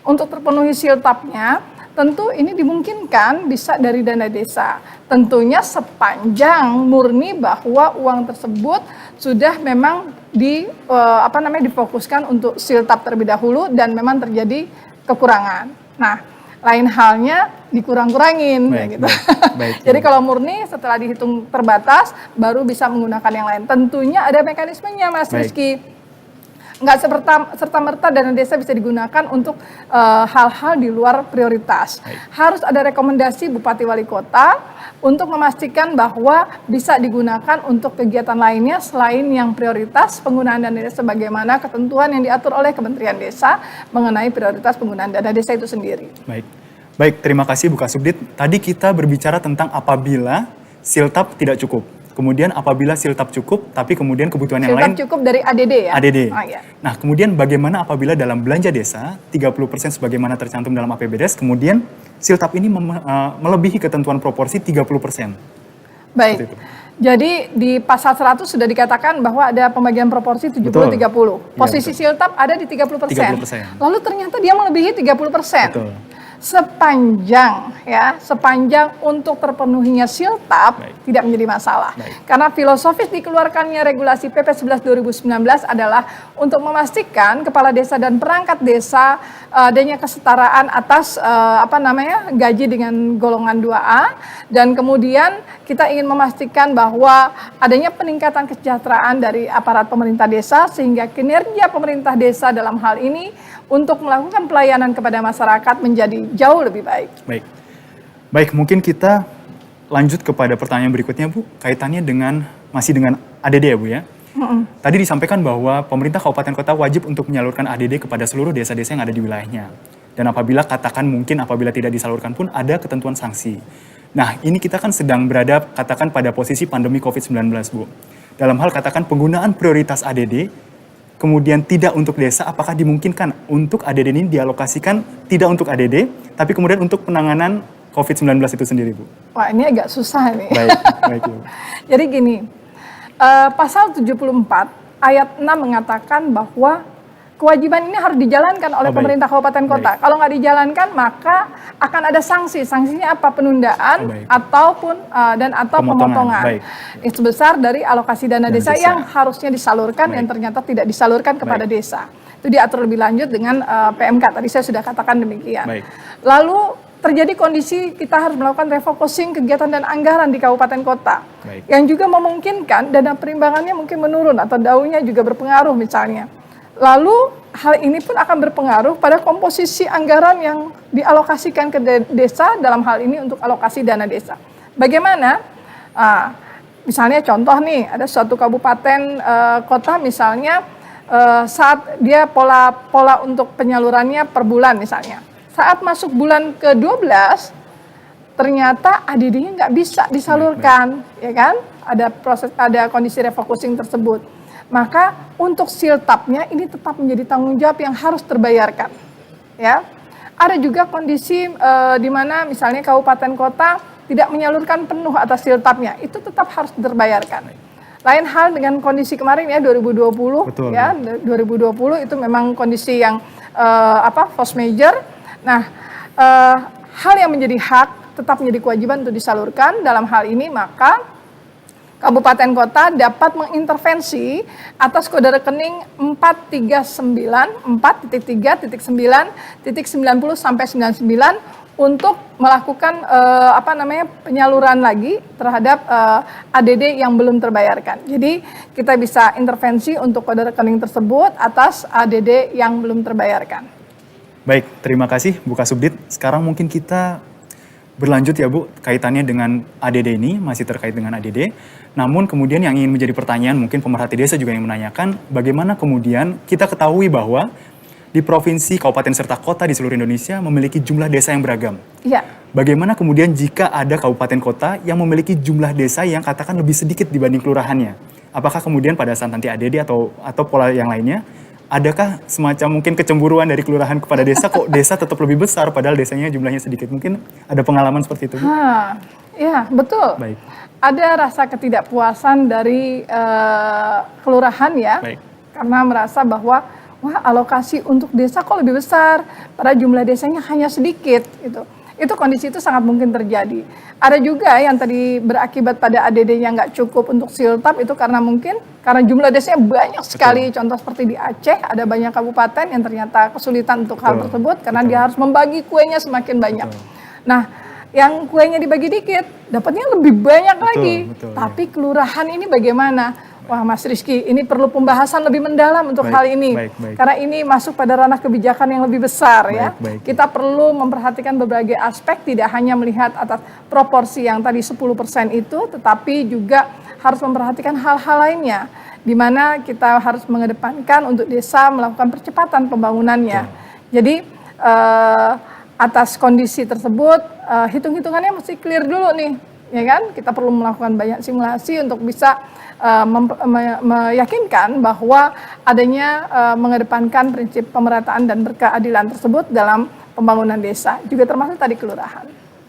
untuk terpenuhi siltapnya, tentu ini dimungkinkan bisa dari dana desa. Tentunya sepanjang murni bahwa uang tersebut sudah memang difokuskan untuk siltap terlebih dahulu dan memang terjadi kekurangan. Nah, lain halnya dikurang-kurangin gitu. Baik. Jadi kalau murni setelah dihitung terbatas baru bisa menggunakan yang lain. Tentunya ada mekanismenya Mas Rizky. Nggak serta-merta dana desa bisa digunakan untuk hal-hal di luar prioritas. Harus ada rekomendasi Bupati Wali Kota untuk memastikan bahwa bisa digunakan untuk kegiatan lainnya selain yang prioritas penggunaan dana desa sebagaimana ketentuan yang diatur oleh Kementerian Desa mengenai prioritas penggunaan dana desa itu sendiri. Baik, terima kasih Bu Kasubdit. Tadi kita berbicara tentang apabila siltap tidak cukup. Kemudian apabila siltap cukup, tapi kemudian kebutuhan yang lain... Siltap cukup dari ADD ya? ADD. Oh, iya. Nah, kemudian bagaimana apabila dalam belanja desa, 30% sebagaimana tercantum dalam APBDes, kemudian siltap ini melebihi ketentuan proporsi 30%. Baik, jadi di pasal 100 sudah dikatakan bahwa ada pembagian proporsi 70-30. Posisi siltap ada di 30%. Lalu ternyata dia melebihi 30%. Betul. Sepanjang untuk terpenuhinya siltap tidak menjadi masalah. Karena filosofis dikeluarkannya regulasi PP 11 2019 adalah untuk memastikan kepala desa dan perangkat desa adanya kesetaraan atas gaji dengan golongan 2A, dan kemudian kita ingin memastikan bahwa adanya peningkatan kesejahteraan dari aparat pemerintah desa sehingga kinerja pemerintah desa dalam hal ini untuk melakukan pelayanan kepada masyarakat menjadi jauh lebih baik. Baik, mungkin kita lanjut kepada pertanyaan berikutnya Bu, kaitannya masih dengan ADD ya Bu ya. Tadi disampaikan bahwa pemerintah kabupaten kota wajib untuk menyalurkan ADD kepada seluruh desa-desa yang ada di wilayahnya. Dan apabila apabila tidak disalurkan pun ada ketentuan sanksi. Nah, ini kita kan sedang berada katakan pada posisi pandemi COVID-19 Bu. Dalam hal katakan penggunaan prioritas ADD, kemudian tidak untuk desa, apakah dimungkinkan untuk ADD ini dialokasikan tidak untuk ADD, tapi kemudian untuk penanganan COVID-19 itu sendiri, Bu? Wah, ini agak susah nih. Baik, Bu. Jadi gini, pasal 74 ayat 6 mengatakan bahwa kewajiban ini harus dijalankan oleh pemerintah kabupaten kota. Kalau nggak dijalankan, maka akan ada sanksi. Sanksinya apa? Penundaan ataupun atau pemotongan. Sebesar dari alokasi dana desa yang harusnya disalurkan dan ternyata tidak disalurkan kepada desa. Itu diatur lebih lanjut dengan PMK. Tadi saya sudah katakan demikian. Lalu terjadi kondisi kita harus melakukan refocusing kegiatan dan anggaran di kabupaten kota. Yang juga memungkinkan dana perimbangannya mungkin menurun atau daunnya juga berpengaruh misalnya. Lalu hal ini pun akan berpengaruh pada komposisi anggaran yang dialokasikan ke desa dalam hal ini untuk alokasi dana desa. Bagaimana? Misalnya contoh nih, ada suatu kabupaten kota misalnya saat dia pola untuk penyalurannya per bulan misalnya. Saat masuk bulan ke-12 ternyata ADD-nya nggak bisa disalurkan, ya kan? Ada kondisi refocusing tersebut. Maka untuk siltapnya ini tetap menjadi tanggung jawab yang harus terbayarkan. Ya, ada juga kondisi di mana misalnya kabupaten kota tidak menyalurkan penuh atas siltapnya, itu tetap harus terbayarkan. Lain hal dengan kondisi kemarin ya 2020. Betul, ya 2020 itu memang kondisi yang force major. Nah, hal yang menjadi hak tetap menjadi kewajiban untuk disalurkan. Dalam hal ini maka kabupaten kota dapat mengintervensi atas kode rekening 439 4.3.9.90 sampai 99 untuk melakukan penyaluran lagi terhadap ADD yang belum terbayarkan. Jadi kita bisa intervensi untuk kode rekening tersebut atas ADD yang belum terbayarkan. Baik, terima kasih Bu Kasubdit. Sekarang mungkin kita berlanjut ya Bu, kaitannya dengan ADD ini, masih terkait dengan ADD. Namun kemudian yang ingin menjadi pertanyaan, mungkin pemerhati desa juga yang menanyakan, bagaimana kemudian kita ketahui bahwa di provinsi, kabupaten, serta kota di seluruh Indonesia memiliki jumlah desa yang beragam. Iya. Bagaimana kemudian jika ada kabupaten kota yang memiliki jumlah desa yang katakan lebih sedikit dibanding kelurahannya? Apakah kemudian pada saat nanti ADD atau pola yang lainnya, adakah semacam mungkin kecemburuan dari kelurahan kepada desa, kok desa tetap lebih besar padahal desanya jumlahnya sedikit? Mungkin ada pengalaman seperti itu, Bu? Ya, betul. Baik. Ada rasa ketidakpuasan dari kelurahan ya, Baik. karena merasa bahwa wah alokasi untuk desa kok lebih besar, padahal jumlah desanya hanya sedikit gitu. Itu kondisi itu sangat mungkin terjadi. Ada juga yang tadi berakibat pada ADD-nya nggak cukup untuk siltap, itu karena jumlah desanya banyak sekali. Contoh seperti di Aceh, ada banyak kabupaten yang ternyata kesulitan untuk hal tersebut karena dia harus membagi kuenya semakin banyak. Nah, yang kuenya dibagi dikit, dapatnya lebih banyak lagi. Tapi kelurahan ini bagaimana? Wah, Mas Rizky, ini perlu pembahasan lebih mendalam untuk hal ini. Karena ini masuk pada ranah kebijakan yang lebih besar ya. Kita perlu memperhatikan berbagai aspek, tidak hanya melihat atas proporsi yang tadi 10% itu, tetapi juga harus memperhatikan hal-hal lainnya. Di mana kita harus mengedepankan untuk desa melakukan percepatan pembangunannya. Jadi, atas kondisi tersebut, hitung-hitungannya mesti clear dulu nih. Ya kan? Kita perlu melakukan banyak simulasi untuk bisa meyakinkan bahwa adanya mengedepankan prinsip pemerataan dan berkeadilan tersebut dalam pembangunan desa, juga termasuk tadi kelurahan.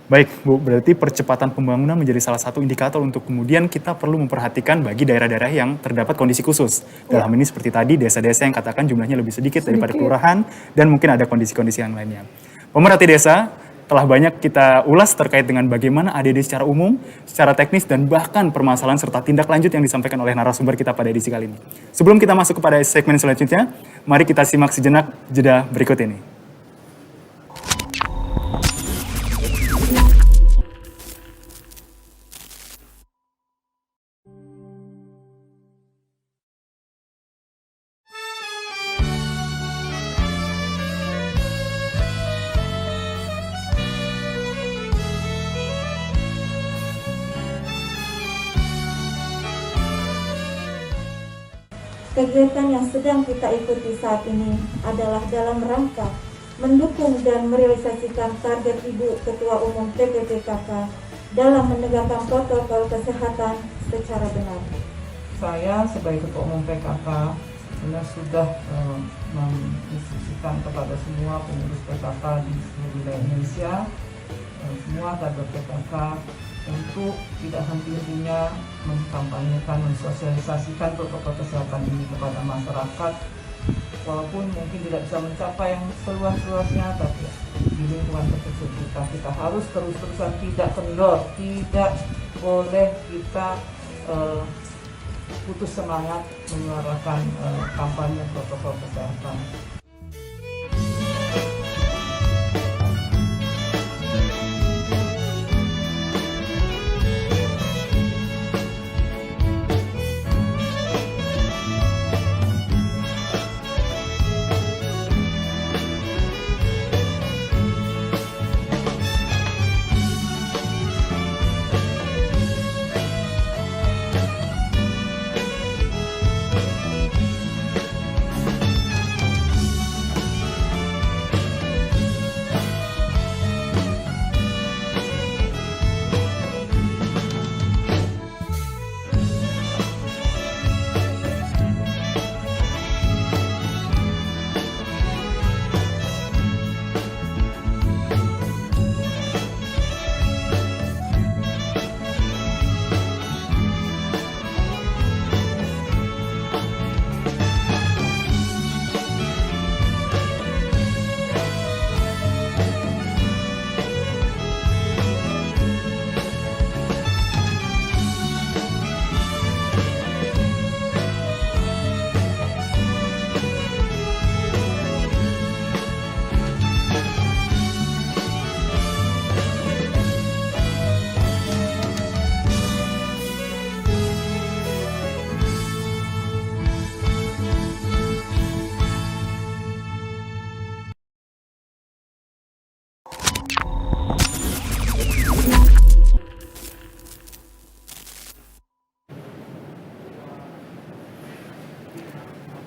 Baik, Bu, berarti percepatan pembangunan menjadi salah satu indikator untuk kemudian kita perlu memperhatikan bagi daerah-daerah yang terdapat kondisi khusus. Dalam ini seperti tadi, desa-desa yang katakan jumlahnya lebih sedikit daripada kelurahan, dan mungkin ada kondisi-kondisi yang lainnya. Pemerhati desa, telah banyak kita ulas terkait dengan bagaimana ADD secara umum, secara teknis, dan bahkan permasalahan serta tindak lanjut yang disampaikan oleh narasumber kita pada edisi kali ini. Sebelum kita masuk kepada segmen selanjutnya, mari kita simak sejenak jeda berikut ini. Kegiatan yang sedang kita ikuti saat ini adalah dalam rangka mendukung dan merealisasikan target Ibu Ketua Umum PPPKK dalam menegakkan protokol kesehatan secara benar. Saya sebagai Ketua Umum PKK sudah menginstruksikan kepada semua pengurus PKK di seluruh wilayah Indonesia, semua kader PKK untuk tidak henti-hentinya mengkampanyekan, mensosialisasikan protokol kesehatan ini kepada masyarakat. Walaupun mungkin tidak bisa mencapai yang seluas-luasnya, tapi di lingkungan terkecil kita harus terus-terusan tidak kendor, tidak boleh kita putus semangat menyuarakan kampanye protokol kesehatan.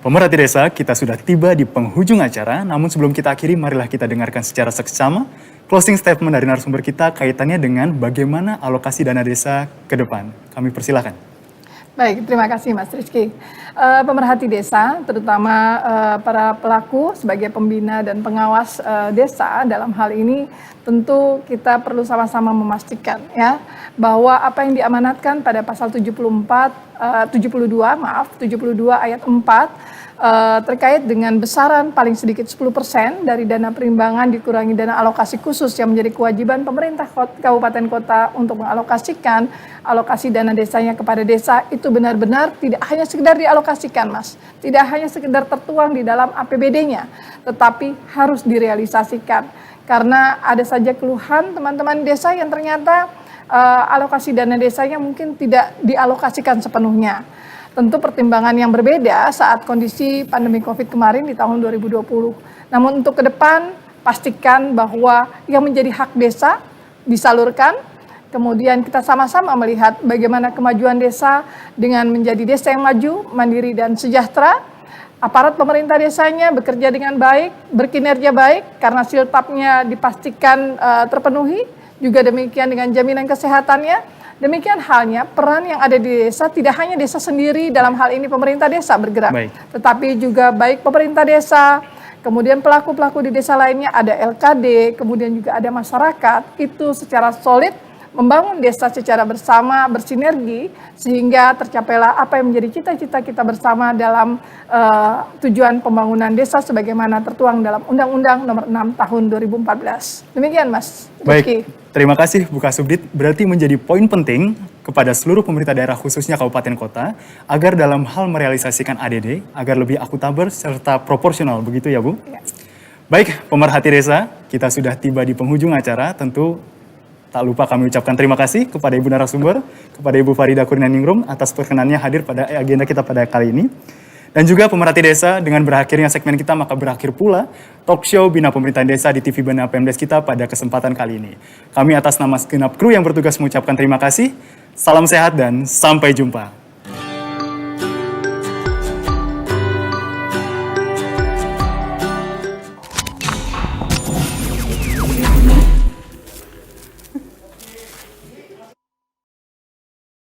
Pemerhati desa, kita sudah tiba di penghujung acara, namun sebelum kita akhiri, marilah kita dengarkan secara seksama closing statement dari narasumber kita kaitannya dengan bagaimana alokasi dana desa ke depan. Kami persilakan. Baik, terima kasih Mas Rizky. Pemerhati desa, terutama para pelaku sebagai pembina dan pengawas desa dalam hal ini, tentu kita perlu sama-sama memastikan ya bahwa apa yang diamanatkan pada pasal 72 ayat 4 terkait dengan besaran paling sedikit 10% dari dana perimbangan dikurangi dana alokasi khusus yang menjadi kewajiban pemerintah kabupaten kota untuk mengalokasikan alokasi dana desanya kepada desa, itu benar-benar tidak hanya sekedar dialokasikan Mas, tidak hanya sekedar tertuang di dalam APBD-nya, tetapi harus direalisasikan. Karena ada saja keluhan teman-teman desa yang ternyata alokasi dana desanya mungkin tidak dialokasikan sepenuhnya. Tentu pertimbangan yang berbeda saat kondisi pandemi COVID kemarin di tahun 2020. Namun untuk ke depan, pastikan bahwa yang menjadi hak desa disalurkan, kemudian kita sama-sama melihat bagaimana kemajuan desa dengan menjadi desa yang maju, mandiri, dan sejahtera. Aparat pemerintah desanya bekerja dengan baik, berkinerja baik, karena siltapnya dipastikan terpenuhi, juga demikian dengan jaminan kesehatannya. Demikian halnya peran yang ada di desa, tidak hanya desa sendiri dalam hal ini pemerintah desa bergerak, tetapi juga baik pemerintah desa, kemudian pelaku-pelaku di desa lainnya, ada LKD, kemudian juga ada masyarakat, itu secara solid membangun desa secara bersama, bersinergi, sehingga tercapailah apa yang menjadi cita-cita kita bersama dalam tujuan pembangunan desa sebagaimana tertuang dalam Undang-Undang Nomor 6 Tahun 2014. Demikian Mas Rizky. Baik. Terima kasih Bu Kasubdit, berarti menjadi poin penting kepada seluruh pemerintah daerah khususnya kabupaten kota agar dalam hal merealisasikan ADD agar lebih akuntabel serta proporsional, begitu ya Bu? Ya. Baik, pemerhati desa, kita sudah tiba di penghujung acara, tentu tak lupa kami ucapkan terima kasih kepada Ibu narasumber, kepada Ibu Farida Kurnianingrum atas perkenannya hadir pada agenda kita pada kali ini. Dan juga pemerhati desa, dengan berakhirnya segmen kita maka berakhir pula talk show Bina Pemerintahan Desa di TV Bina Pemdes kita pada kesempatan kali ini. Kami atas nama segenap kru yang bertugas mengucapkan terima kasih, salam sehat dan sampai jumpa.